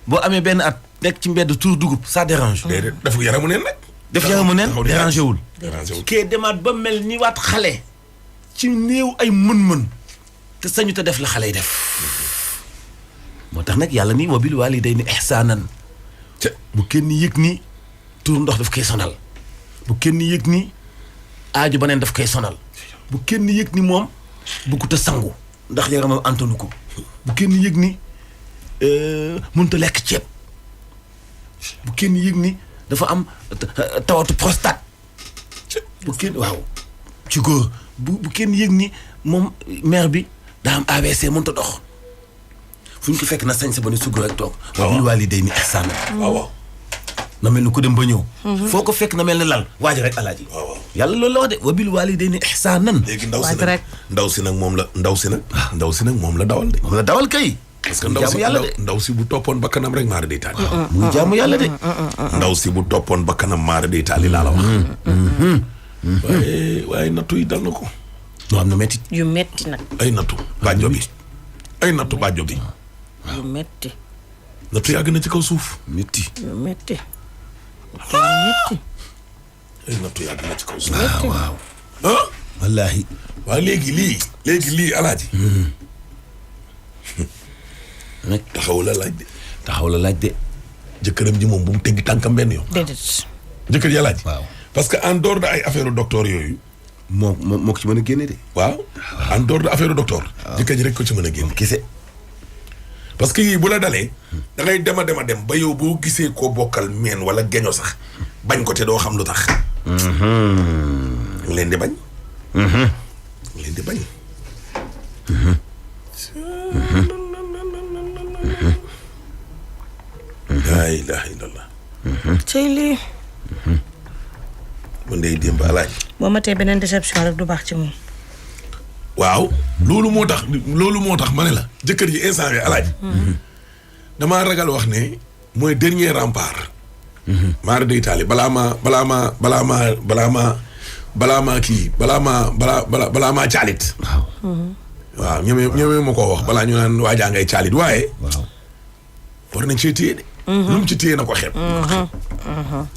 boo amee benn at nekk ci mbedd tur dugub ça dérange. déedéet daf yaramu neen nag. def yaramu neen dérangé wul. dérangé wul. kee demaat ba mel ni waat xale. ci néew ay mën-mën. te sañu te def la xale yi def. moo tax nag yàlla ni wa bil waalidayni ihsaanan. bu kenn yëg ni tur ndox daf koy sonal. bu kenn yëg ni aaju ba neen daf koy sonal. bu kenn yëg ni moom bëggut a sangu. ndax yaramam antanu ko. bu kenn yëg ni mënut a lekk ceeb. bu kenn yëg ni dafa am tawatu prostate. bu kenn waaw ci góor bu kenn yëg ni moom mère bi daa am AVC mënut a dox. fu ñu ko fekk na sañ sa ba ni sugg rek toog. waaw bil waalidayni ihsaanan. waaw. na mel ni ku dem ba ñëw. foo ko fekk na mel ni lal waaj rek alaaji. waaw. yàlla loolu la wax de wa bil waalidayni ihsaanan. léegi ndaw si nag moom la ndaw si nag moom la dawal de. moom la dawal kay. parce que ndaw si bu toppoon ba kanam rek maara day taali. muy jaamu yàlla de. ndaw si bu toppoon ba kanam maara day taali laa la wax. waaye nattu yi dal na ko. noo am na métti. yu metti nag. ay nattu bàjjo bi. ay nattu bàjjo bi. yu metti. nattu yàgg na ci kaw suuf. métti. yu metti. ay nattu yàgg na ci kaw suuf. waaw. wallaahi. waaw léegi lii alaaji. nag taxaw la laaj de. taxaw la laaj de. jëkkëram ji moom bu mu teggi tànkam benn yoon. déedéet. jëkkër ya laaj. waaw parce que en dehors de ay affaire docteur yooyu. moo ko ci mën a génne de. waaw en dehors de affaire docteur. jëkkër ji rek ko ci mën a génne. kese. parce que yii bu la dalee. da ngay dem ba yow boo gisee koo bokkal meen wala geño sax bañ ko te doo xam lu tax. leen di bañ. leen di bañ. laa ilaaha illallah. cey lii. bu ndey démb alaaj. boo matee beneen déception rek du baax ci moom. waaw loolu moo tax ma ne la jëkkër ji instant bi alaaj. damaa ragal wax ne mooy dernier rempart maara day taali balaa maa caalit. waaw ñeme ma koo wax balaa ñu naan waajaa ngay caalit waaye. war nañ cee téye de. lu mu ci téye na ko xeeb.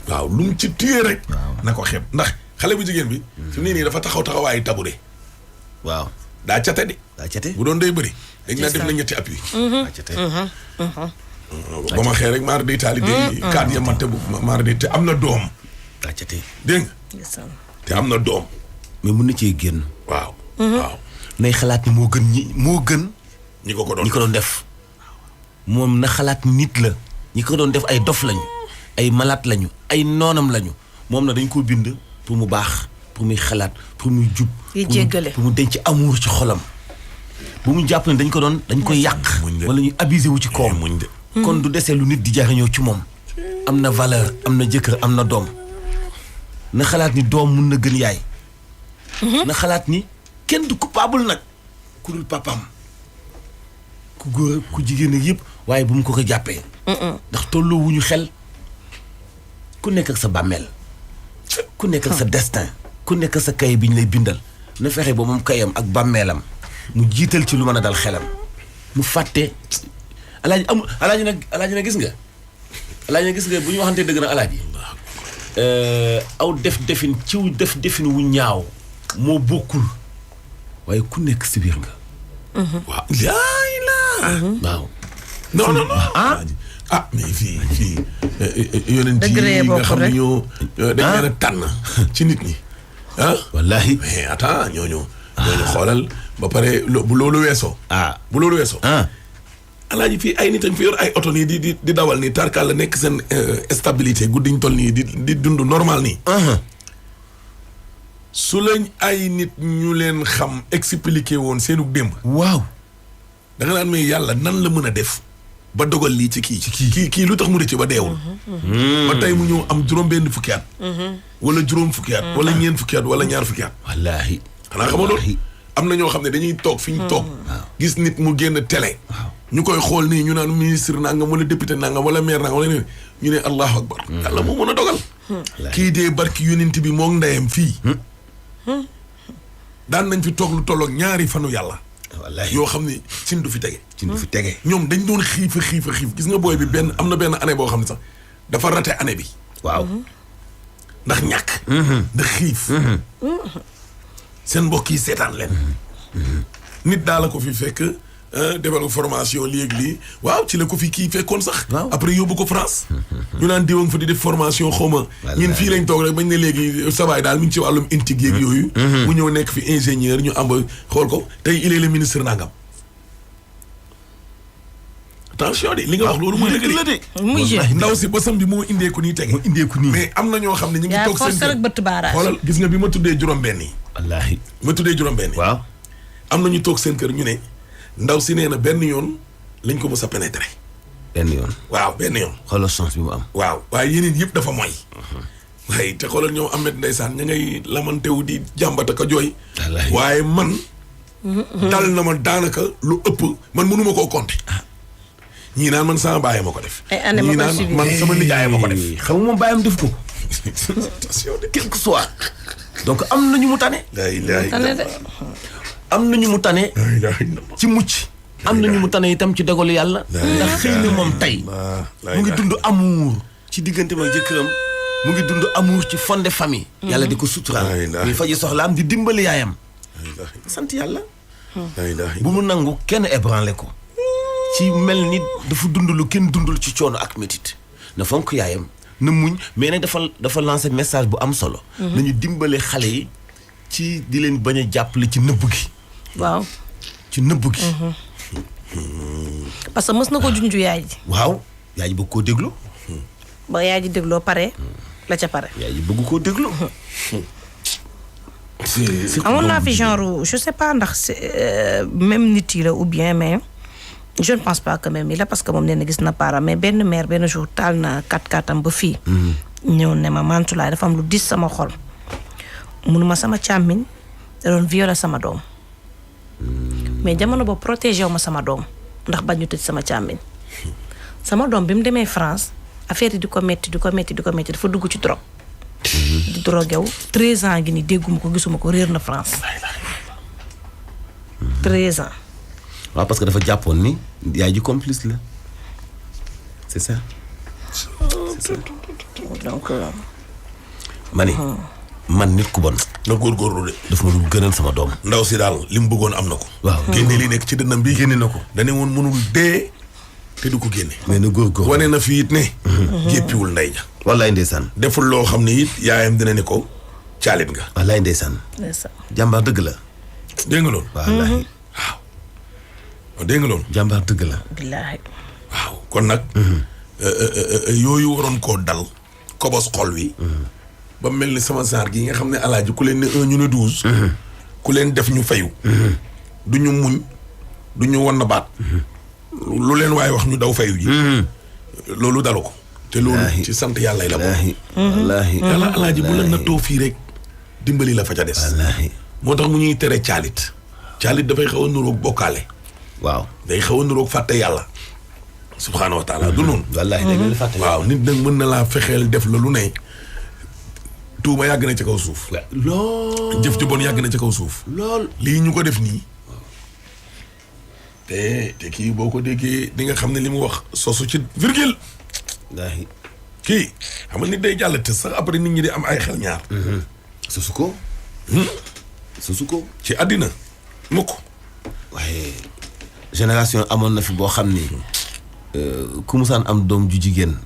waaw lu mu ci téye rek. na ko xeeb ndax xale bu jigéen bi. fi mu ne nii dafa taxawaayu tabu de. waaw daa cate de. bu doon day bëri. léegi nag def na ñetti appui. daa cate. ba ma xëy rek maar day taali day kaat ya matte bu maar day te am na doom. daa cate. dégg nga. te am na doom. mais mun na cee génn. waaw. waaw. nay xalaat ni moo gën. ñi ko doon def. moom na xalaat nit la. ñi ko doon def ay dof lañu. ay malade lañu. ay noonam lañu. moom na dañ ko bind pour mu baax pour muy xalaat pour muy jub. pour mu denc amour ci xolam. bu mu jàpp ne dañ koy yàq. wala ñu abusé wu ci koom. kon du desee lu nit di jariñoo ci moom. am na valeur am na jëkkër am na doom. na xalaat ni doom mun na gën yaay. na xalaat ni kenn du coupable nag ku dul papaam. ku góor ku jigéen ak yëpp waaye bu mu ko jàppee. ndax tolloo wuñu xel. ku nekk ak sa bàmmeel. ku nekk ak sa destin. ku nekk ak sa kay bi ñu lay bindal. na fexe ba moom kayam ak bàmmeelam mu jiital ci lu mën a dal xelam. mu fàtte. alaaji nag gis nga. bu ñu waxantee dëgg na alaaji. aw defin wu ñaaw. moo bokkul. waaye ku nekk si biir nga. waaw. yaay la. waaw. non. mais fii yonent yi nga xam ne ñoo dañ leen a tànn ci nit ñi. wallaahi. mais attends ñooñu xoolal ba pare bu loolu weesoo. bu loolu weesoo. alaaji fii ay nit a fi yor ay oto nii di dawal nii tarkal la nekk seen stabilité guddiñ toll nii di dund normal nii. su lañ ay nit ñu leen xam expliqué woon seenu démb. waaw. da nga naan mais yàlla nan la mën a def ba dogal lii ci kii lu tax mu rëcc ba deewul. ba tey mu ñëw am juróom-benn fukki at. wala juróom fukki at. wala ñeent fukki at wala ñaar fukki at. wallaahi. xanaa xam nga loolu am na ñoo xam ne dañuy toog fi ñu toog. gis nit mu génn télé. ñu koy xool nii ñu naan ministre nangam wala député nangam wala maire nangam wala ñu ne allahu akbar. yàlla moo mën a dogal. kii dee barki yonent bi moog ndeyam fii. daan nañ fi toog lu tolloog ñaari fanu yàlla. wallaahi yoo xam ne cin du fi tege. ñoom dañ doon xiif gis nga booy bi am na benn année boo xam ne sax dafa raté année bi. waaw. ndax ñàkk. ndax xiif. seen mbokk yi seetaan leen. nit daal la ko fi fekk defal ko formation lii ak lii waaw ci la ko fi kii fekkoon sax. après yóbbu ko France. ñu naan diwoon fa di def formation xaw ma. ñun fii lañ toog rek bañ ne léegi sabaay daal mi ngi ci wàllum intique yeeg yooyu. mu ñëw nekk fi ingénieur ñu am xool ko tey il est le ministre nangam. attention de li nga wax loolu mooy dëgg la de. ndaw si ba samedi moo indee ko nii tege. mais am na ñoo xam ne ñu ngi toog seen kër xoolal gis nga bi ma tuddee juróom-benn yi. wallaahi. ma tuddee juróom-benn yi. waaw. am na ñu toog seen kër ñu ne ndaw si nee na benn yoon lañ ko mës a pénétrer. benn yoon. waaw benn yoon. xoolal chance bi mu am. waaw waaye yeneen yëpp dafa mooy. waaye te xoolal ñoom Ahmed ndeysaan ña ngay lamantewu di jàmbat ak a jooy. waaye man. dal na ma daanaka lu ëpp man mënuma koo compter. ñii naan man sama baay ma ko def. ñii naan man sama nijaay ma ko def. xam nga moom baayam def ko. quel que soit. donc am na ñu mu tane. am na ñu mu tane. ci mucc. am na ñu mu tane itam ci dogalu yàlla. ndax xëy na moom tey. mu ngi dund amour. ci diggante ma jëkkëram. mu ngi dund amour ci fondé famille. yàlla di ko suturaal. muy faji soxlaam di dimbali yaayam. sant yàlla. bu mu nangu kenn ébranlé ko. ci mel ni dafa dund lu kenn dundul ci coono ak métit na fonk yaayam na muñ mais nag dafa lancé message bu am solo. nañu dimbale xale yi ci di leen bañ a jàppale ci nëbb gi. waaw. ci nëbb gi. parce que mës na ko junju yaay ji. waaw yaay ji bëgg koo déglu. ba yaay ji dégloo pare la ca pare. yaay ji bëgg koo déglu. amoon naa fi genre je sais pas ndax même nit yi la ou bien mais. je ne pense pas que même il la parce que moom nee na gis na para mais benn mère benn jour taal na 4x4 am ba fii. ñëw ne ma Mantoulaye dafa am lu dis sama xol. munuma sama càmmiñ da doon violer sama doom. mais jamono boobu protégé wu ma sama doom ndax bañ ñu tëj sama càmmiñ. sama doom bi mu demee France affaire yi di ko metti dafa dugg ci drogue. di drogue yow 13 ans gi ni dégguma ko gisuma ko réer na France. 13 ans. waaw parce que dafa jàppoon ni yaay ji complice la c'est ça. donc. ma ni man nit ku bon. na góorgóorlu de. daf ma dul gënal sama doom. ndaw si daal li mu bëggoon am na ko. waaw génne li nekk ci dënnam bi. génne na ko. dane woon mënul dee te du ko génne. mais na góorgóorlu wane na fi it ne. jéppiwul ndey ja. wallaay ndeysaan. deful loo xam ne it yaayam dina ne ko caalit nga. wallaay ndeysaan. jàmbaar dëgg la. dégg nga loolu. wallaahi. waaw dégg nga loolu. jàmbaar dëgg la. billaahi. waaw kon nag. yooyu waroon koo dal. kobos xol wi. ba mel ni sama genre gi nga xam ne alaaji ku leen ne 1 ñu ne 12. ku leen def ñu fayu. du ñu muñ du ñu wan na baat. lu leen waaye wax ñu daw fayu ji. loolu dalu ko. te loolu ci sant yàlla la moom. wallaahi. yàlla alaaji bu la nattoo fii rek dimbali la fa ca des. wallaahi. moo tax mu ñuy tere caalit. caalit dafay xaw a nuroog bokkaale. waaw day xaw a nuroog fàtte yàlla. subhaanahu wa taala du noonu. wallaahi day mel ni fàtte. waaw nit nag mën na laa fexeel def la lu ne. tuuma yàgg na ci kaw suuf. lool jëf ju bon yàgg na ci kaw suuf. lool lii ñu ko def nii. te kii boo ko déggee di nga xam ne li mu wax sosu ci virgule. wallaahi. kii xam nga nit day jàll te sax après nit ñi di am ay xel ñaar. sosu ko. sosu ko. ci àddina mukk. waaye génération amoon na fi boo xam ni ku musaan am doom ju jigéen.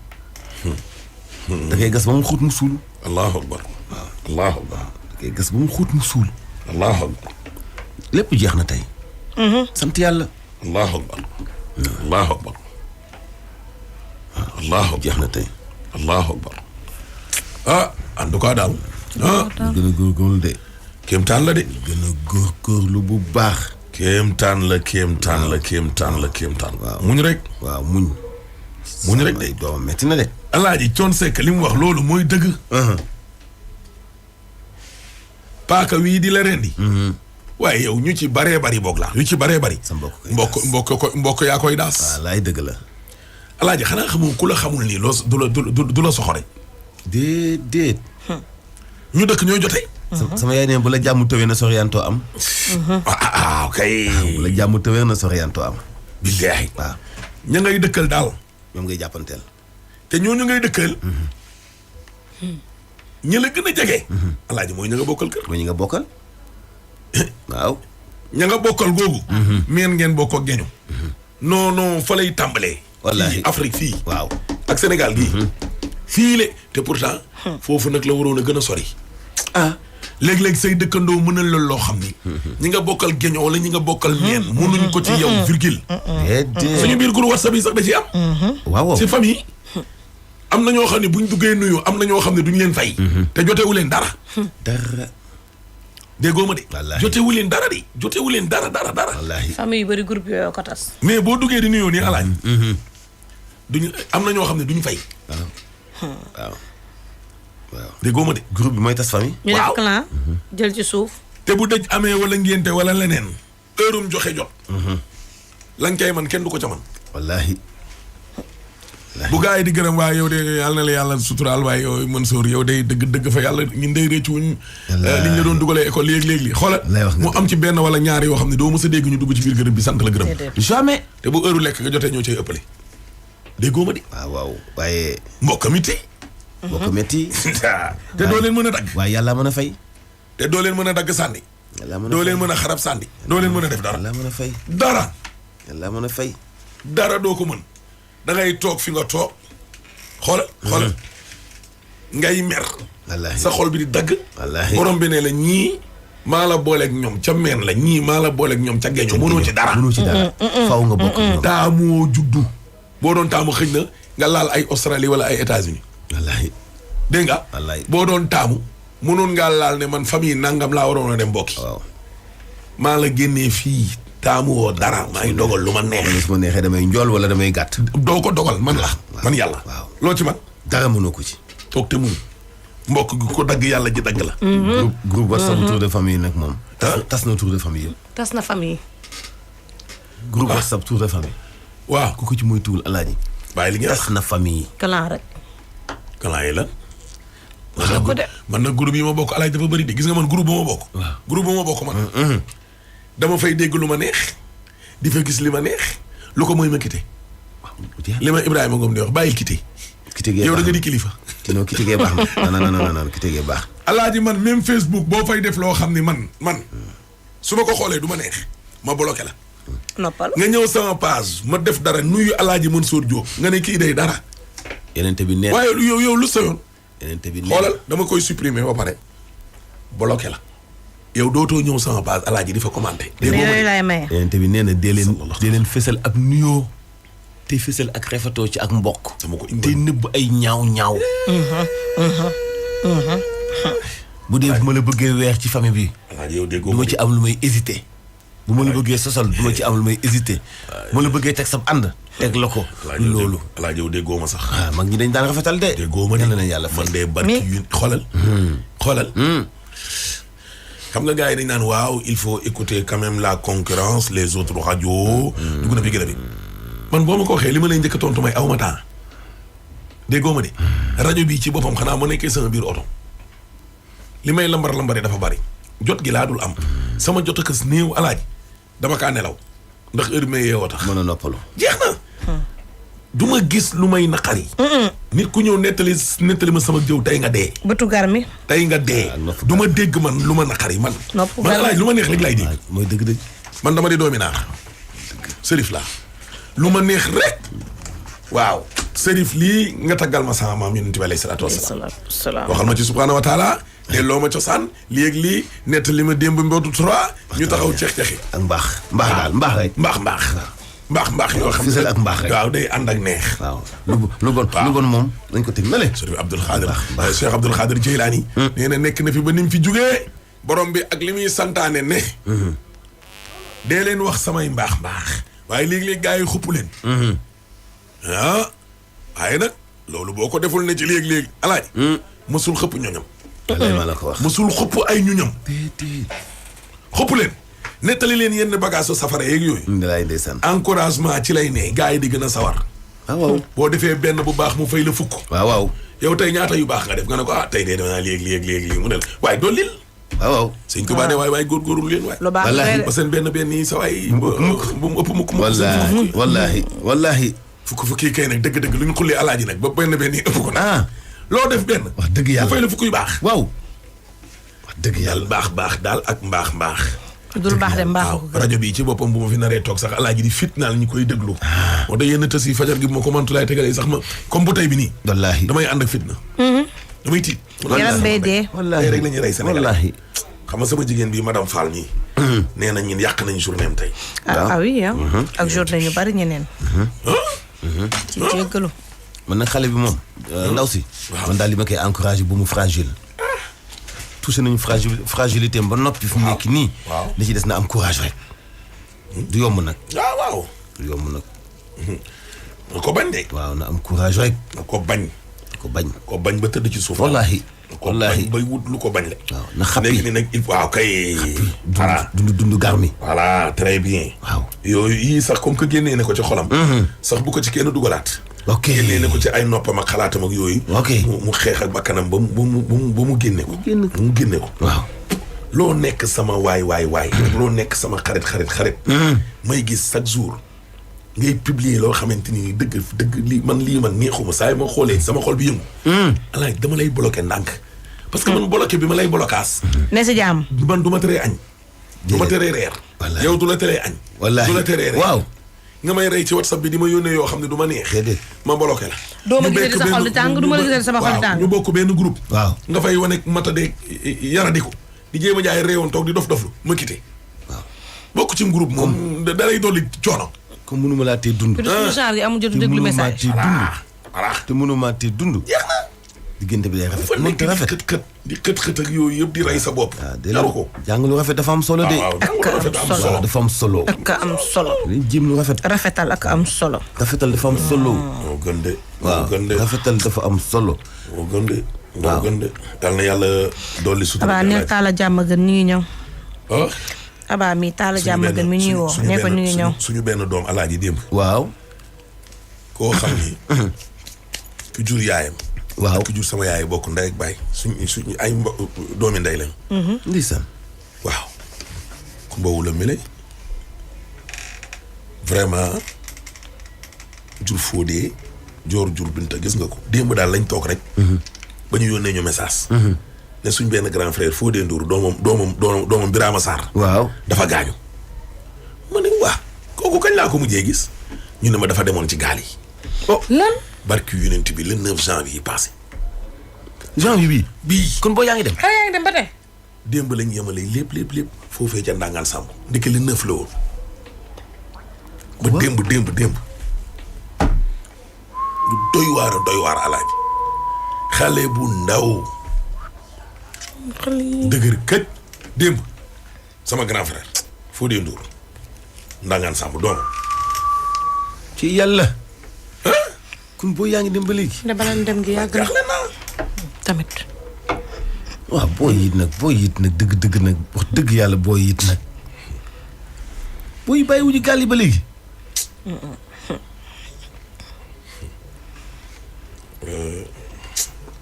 da koy gas ba mu xóot mu suul. allahu akbar. waaw allahu akbar. da koy gas ba mu xóot mu suul. allahu akbar. lépp jeex na tey. sant yàlla. allahu akbar. allahu akbar. allahu jeex na tey. allahu akbar. ah en tout cas daal. ah gën a góorgóorlu de. kéemtaan la de. gën a góorgóorlu bu baax. kéemtaan la kéemtaan la kéemtaan la kéemtaan. waaw muñ rek. waaw muñ. muñ rek de. doomam metti na de. alaaji Thione Seck li mu wax loolu mooy dëgg. paaka wii di la rendi. waaye yow ñu ci baree bari boog la. ñu ci baree bari. sa mbokk yaa koy daas. waaw laay dëgg la. alaaji xanaa xamul ku la xamul nii loo du la soxore. déedéet. ñu dëkk ñooy jotee. sama yaay ne bu la jàmm tëwee na soriantoo am. kay. bu la jàmm tëwee na soriantoo am. billaahi. waaw ña ngay dëkkal daal. ñoom ngay jàppanteel. te ñooñu ngay dëkkal. ñi la gën a jege. alaaji mooy ña nga bokkal kër. mooy ñi nga bokkal. waaw. ña nga bokkal googu. meen ngeen bokk ak geñu. non fa lay tàmbalee. wallaahi fii Afrique fii. waaw ak Sénégal gii. fii le te pourtant. foofu nag la waroon a gën a sori. léeg-léeg say dëkkandoo mënal la loo xam ni. ñi nga bokkal geño wala ñi nga bokkal meen. mënuñ ko ci yow virgule. suñu biir groupe WhatsApp yi sax da ci am. waaw ci famille. am na ñoo xam ne buñ duggee nuyu am na ñoo xam ne duñ leen fay. te jotewu leen dara. dara. déggoo ma de. wallaahi jotewu leen dara de jotewu leen dara. wallaahi. famille yu bëri groupe yooyu ko tas. mais boo duggee di nuyoo nii alaaj. duñu am na ñoo xam ne duñu fay. waaw. déggoo ma de. groupe bi mooy tas famille. ñu def clan jël ci suuf. te bu dëj amee wala ngénte wala leneen. heurum joxe jot. la nga cay man kenn du ko ca man. wallaahi. bu gaa yi di gërëm waaye yow de yàlla na la yàlla suturaal waaye yow Mansour yow day dëgg fa yàlla ñun day réccu wuñ. li ñu la doon dugalee école léegi xoolal. mu am ci benn wala ñaar yoo xam ne doo mës a dégg ñu dugg ci biir gërëm bi sant la gërëm. jamais. te bu heure lekk nga jotee ñoo cay ëppale. déggoo ma di. waaw waaye. mbokk metti. te doo leen mën a dagg. waaye yàlla mën a fay. te doo leen mën a dagg sànni. doo leen mën a xarab sànni. doo leen mën a def dara. yàlla mën a fay. dara. yàlla mën a fay. dara doo ko mën. da ngay toog fi nga toog. xoolal. ngay mer. wallaahi sa xol bi di dagg. wallaahi borom bi ne la ñii. maa la booleeg ñoom ca meen la ñii maa la booleeg ñoom ca geño mënoo ci dara. faw nga bokk ñoom. taamoo juddu. boo doon taamu xëj na nga laal ay Australie wala ay États-Unis. wallaahi. dégg nga. wallaahi boo doon taamu. mënoon ngaa laal ne man famille nangam laa waroon a dem mbokki. waaw. maa la génnee fii. taamu woo dara maa ngi dogal lu ma neex. su ma neexee damay njool wala damay gàtt. doo ko dogal man la. man yàlla. waaw loo ci man. dara mënoo ko ci. toog te muñ. mbokk gi ko dagg yàlla ji dagg la. groupe WhatsApp tour de famille nag moom. tas na tour de famille yëpp. tas na famille. groupe WhatsApp tour de famille. waaw ku ko ci muy tuul alaaji. bàyyi li nga tas na famille. clan rek. clan yi la. man nag groupe yi ma bokk alaaj dafa bëri de gis nga man groupe ba ma bokk. waaw groupe ba ma bokk man. dama fay dégg lu ma neex di fa gis li ma neex lu ko mooy ma quitté. li ma Ibrahima Ngom di wax bàyyil quitté. quitté gee yow da nga di kilifa. non quitté gee baax na non quitté gee baax. alaaji man même Facebook boo fay def loo xam ni man su ma ko xoolee du ma neex ma bloqué la. noppal nga ñëw sama page ma def dara nuyu alaaji Mansour Diop nga ne kii day dara. yeneen bi neen waaye yow lu sa yoon. yeneen bi neen xoolal dama koy supprimer ba pare bloqué la. yow dootoo ñëw sama page alaaji di fa commenté. yooyu laay maye. yeneen bi nee na dee leen fësal ak nuyoo. te fësal ak rafetoo ci ak mbokk. dama ko te nëbb ay ñaaw. bu dee bu ma la bëggee weer ci famille bi. alaaji yow déggoo du ma ci am lu may hésité. bu ma la bëggee sosal du ma ci am lu may hésité. bu ma la bëggee teg sab ànd. teg la ko. loolu alaaji yow déggoo ma sax. mag ñi dañ daan rafetal de. déggoo ma de yàlla na yàlla fay. man de barki yu xoolal. xam nga gars yi dañ naan waaw il faut écouter quand même la concurrence les autres radios. dugg na fi gën a bi. man boo ma ko waxee li ma lay njëkk a tontu may aw ma temps déggoo ma de rajo bii ci boppam xanaa ma nekkee sama biir oto li may lambar dafa bari jot gi laa dul am sama jot a kës néew alaaj dama kaa nelaw ndax heure bi may yeewoo tax. mën a noppalu. jeex na. du ma gis lu may naqari. nit ku ñëw nettali ma sama jëw tey nga dee. bëtu gar mi. tey nga dee. du ma dégg man lu ma naqari man. man alaaj lu ma neex rek laay dégg. mooy dëgg. man dama di doomi naar. sërif laa. lu ma neex rek waaw sërif lii nga taggal ma sama maam yonent bi alayhi salaatu wasalaam waxal ma ci subhaanahu wa taala delloo ma cosaan léegi lii nett li ma démb mbootu 3 ñu taxaw ceex-ceexi ak mbaax daal mbaax rek mbaax yoo xam ne ak mbaax rek waaw day ànd ak neex waaw lu bon moom dañ ko teg na le sërif Abdul Xaadir Cheikh Abdul Xaadir Jeylaani nee na nekk na fi ba ni mu fi jugee borom bi ak li muy santaane ne dee leen wax samay mbaax waaye léegi-léegi gars yi xupp leen waaye nag loolu boo ko deful ne ci léegi-léegi alaaj mësul xëpp ñoñam ma la ko wax mësul xëpp ay ñoñam xëpp leen nettali leen yenn bagage safara yeeg yooyu lay ndeysaan encouragement ci lay ne gars yi di gën a sawar waaw boo defee benn bu baax mu fay la fukk waaw yow tey ñaata yu baax nga def nga ne ko tey dee dama naa léegi mu ne la waaye dollil waaw sëñ Tuubaa ne waay góorgóorlu leen waay lu baax ba seen benn yi sa waay bu mu ëpp mukk wallaahi fukki kay nag dëgg-dëgg lu ñu xullee alaaji nag ba benn yi ëpp ko nag loo def benn wax dëgg yàlla bu fay la fukk yu baax waaw wax dëgg yàlla baax daal ak mbaax dul baax de mbaax ko rajo bi ci boppam bu ma fi naree toog sax alaaji di fitnaal ñu koy déglu moo tax yenn tës yi fajar gi bu ma ko mantulaay tegalee sax ma comme bu tey bi nii wallaahi damay ànd ak fitna damay tiit yaram bay dee tey rek la ñuy rey Sénégal wallaahi xam nga sama jigéen bi madame Fall nii nee nañ ñun yàq nañ journée am tey oui ak journée ñu bari ñeneen ci jéggalu man nag xale bi moom ndaw si man daal li ma koy encouragé bu mu fragile touché nañu fragilité ba noppi fu mu nekk nii li ci des na am courage rek du yomb nag waaw du yomb nag na ko bañ de waaw na am courage rek na ko bañ ko bañ ba tëdd ci suuf wallaahi bay wut lu ko bañ le waaw na xappi léegi ni nag il faut waaw kay dund garmi voilà très bien waaw yooyu yii sax comme que génnee na ko ci xolam sax bu ko ci kenn dugalaat ok génnee na ko ci ay noppam ak xalaatam ak yooyu ok mu xeex ak bakkanam ba mu génne ko waaw loo nekk sama waay loo nekk sama xarit may gis chaque jour ngay publier loo xamante ni dëgg lii man neexuma saa yi ma xoolee sama xol bi yëngu alaaj dama lay bloqué ndànk parce que man bloqué bi ma lay bloquaas ne si jaam man du ma teree añ du ma teree reer yow du la teree añ du la teree reer waaw nga may rey ci WhatsApp bi di ma yónnee yoo xam ne du ma neex ma bloqué la doo ma gisee sa xol di tàng du ma la gisee sama xol di tàng ñu bokk benn groupe waaw nga fay wane matadee yaradiku di jéem a jaay réewoon toog di dof-doflu ma quitté waaw bokk ci groupe moom da lay dolli coono comme mënuma laa tee dund genre yi amul jotu déglu message te mënuma tee dund diggante bi day rafet mën te rafet di xët ak yooyu yëpp di rey sa bopp jaru ko jàng lu rafet dafa am solo de dafa am solo ak am solo jéem lu rafetal ak am solo rafetal dafa am solo moo gën de waaw rafetal dafa am solo moo gën de moo gën de dal na yàlla dolli sutura abaa ne taala jàmm gën ñu ngi ñëw ah abaa mi taala jàmm gën mi ñuy woo ne ko ñu ngi ñëw suñu benn doom alaaji démb waaw koo xam ni ku jur yaayam waaw ku jur sama yaay bokk ndey ak baay suñu ay doomi ndey lañ. ndeysaan. waaw. ku mboowu la mele vraiment jur Fodé jur Binta gis nga ko démb daal lañ toog rek. ba ñu yónnee ñu message. ne suñ benn grand frère Fodé Ndour doomam Birama Sarr. waaw dafa gaañu. ma ne waa kooku kañ laa ko mujjee gis ñu ne ma dafa demoon ci gaal yi. oh lan. barki yonent bi le 9 janvier passé. janvier bii. kon boo yaa ngi dem. xale yaa ngi dem ba tey. démb lañ yemale lépp foofee ca Ndangaan Samb ndeke le 9 la woon. ba démb. du doy waar alaaji. xale bu ndaw. dëgër këj. démb sama grand frère Fodé Ndour Ndangaan Samb doom. ci yàlla. kon boo yaa ngi dem ba léegi. ne balaa dem gi yàgg na tamit. waaw booy yit nag dëgg nag wax dëgg yàlla booy yit nag. booy bàyyi wuñu gaal yi ba léegi.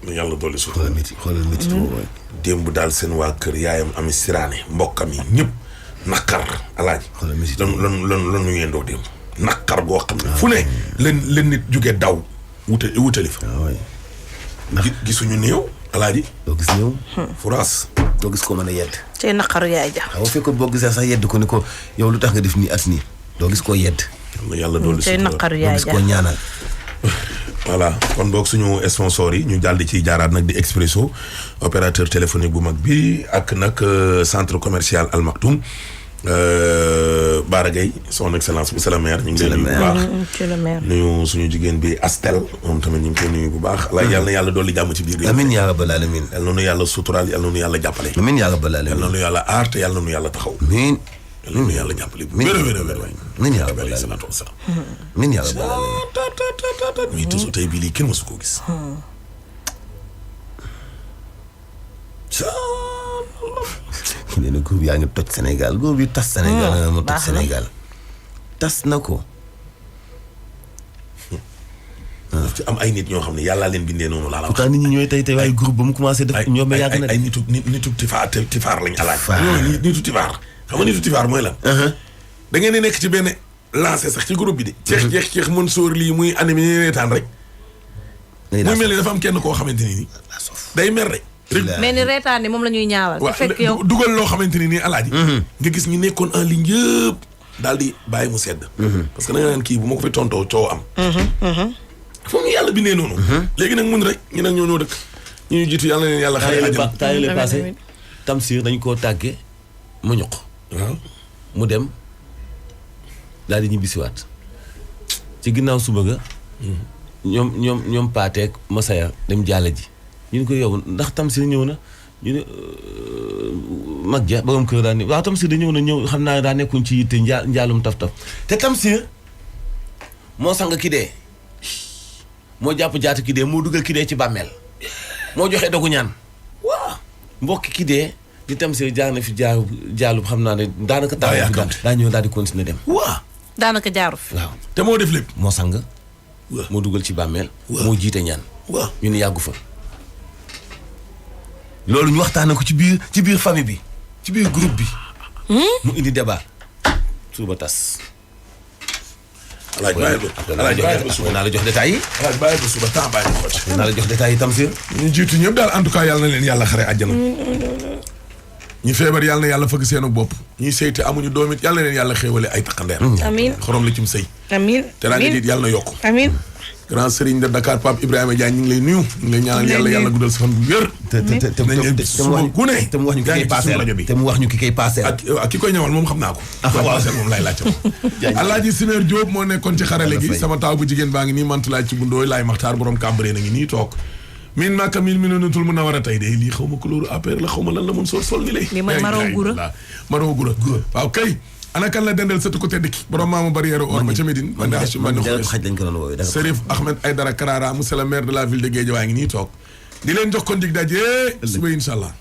na yàlla dolli suuf. xoolal métti boobu. démb daal seen waa kër yaayam ami siraane mbokkam yi ñëpp naqar alaaji. xoolal métti lan ñu yendoo démb. naqar goo xam ne fu ne leen nit jóge daw wutali fa. gisuñu néew alaaji. doo gis néew. furaas. doo gis ko mën a yedd. tey naqaru yaay ja. waaw fekkoon boo gisee sax yedd ko ni ko yow lu tax nga def nii at nii doo gis koo yedd. yàlla dolli tey naqaru yaay ja doo gis koo ñaanal. voilà kon boog suñu sponsor yi ñu daal di ciy jaaraat nag di Expresso opérateur téléphonique bu mag bi ak nag centre commercial Al Maktoum Bara Gueye son excellence monsieur le maire ñu ngi leen nuyu bu baax monsieur le maire nuyu suñu jigéen bi Astel moom tamit ñu ngi koy nuyu bu baax la yàlla na yàlla dolli jàmm ci biir réew amiin yaa rabbal aalamiin yàlla na nu yàlla suturaal yàlla na nu yàlla jàppale amiin yaa rabbal aalamiin yàlla na nu yàlla aar te yàlla na nu yàlla taxaw amiin yàlla na nu yàlla jàppale bu wér waay amiin yaa rabbal alayhi aalamiin salaatu wasalaam amiin yaa rabbal aalamiin muy tësu tey bii lii kenn mësu koo gis nee na góor yaa ngi toj Sénégal góor bi tas Sénégal nga ma toj Sénégal tas na ko. ci am ay nit ñoo xam ne yàllaa leen bindee noonu laa la wax. pourtant nit ñi ñooy tey waaye groupe ba mu commencé def. ñoom yàgg na ay nitu tifaar lañ alaaj. nitu tifaar xam nga nitu tifaar mooy lan. da ngeen di nekk ci benn lancé sax ci groupe bi de. ceex mën sóor lii muy animé ni reetaan rek. muy mel ni dafa am kenn koo xamante ni nii. day mer rek. mais ni reetaan ni moom la ñuy ñaawal. te fekk yow dugal loo xamante ni nii alaaji. nga gis ñu nekkoon en ligne yëpp daal di bàyyi mu sedd. parce que da nga naan kii bu ma ko fi tontoo coow am. foog ñu yàlla bindee noonu. léegi nag mun rek ñu nag ñoo dëkk. ñu jiitu yàlla na leen yàlla xale àjjana. temps yii passé Tamsir dañ koo tàggee mu ñoq. waaw mu dem daal di ñibbisiwaat ci ginnaaw suba ga. ñoom Paateek Masaya dem jàlle ji. ñu ne ko yow ndax Tamsir ñëw na ñu ne mag ja borom kër daa ne waaw Tamsir da ñëw xam naa daa nekkoon ci yitte njaalum taf-taf te Tamsir moo sang ki dee moo jàpp jaatu ki dee moo dugal ki dee ci bàmmeel moo joxe dogu ñaan waaw mbokki ki dee di Tamsir jaar na fi jaalub xam naa ne daanaka daa ñëw daal di continuer dem waaw daanaka jaaru fi waaw te moo def lépp moo sang moo dugal ci bàmmeel moo jiite ñaan waaw ñu ne yàggu fa loolu ñu waxtaanee ko ci biir famille bi ci biir groupe bi. mu indi débat suba tas. alaaj bàyyi ba suba naa la jox détails yi. alaaj bàyyi ba suba temps bàyyi ba xoj. naa la jox détails yi Tamsir. ñu jiitu ñëpp daal en tout cas yàlla na leen yàlla xare àjjana. ñu feebar yàlla na yàlla fëgg seenu bopp. ñuy sëy te amuñu doom it yàlla na leen yàlla xéewale ay taqandeer. amiin xorom la cim sëy. amiin te raa ngi yàlla na yokku. amiin. grand Serigne de Dakar Pape Ibrahima Diagne ñu ngi lay nuyu. ñu ngi lay ñaanal yàlla guddal sa fan bu wér. te mu wax ñu ki koy paaseel rajo bi te mu wax ñu ki koy paaseel. ak ki koy ñëwal moom xam naa ko. waaw paaseel moom laay laajte moom. Alaaji Simeer Diop moo nekkoon ci xarale gi sama taaw bu jigéen baa ngi nii mantulaay ci bundooy laay maxtaar borom Cambérène a ngi nii toog. min maaka mil mi nonutul mun a war a tey de lii xaw ma couleur APR la xaw ma lan la mun sol ni lay. lii mooy marron gura marron gura waaw kay. ana kan la dendal sëtu ko tedd ki borom maamu barrière or ba ca Médine man daal xaj lañ ko doon woowee Serif Ahmed Aïdara Karara monsieur le maire de la ville de Guédiawaye ngi nii toog di leen jox kon dig daje suba incha allah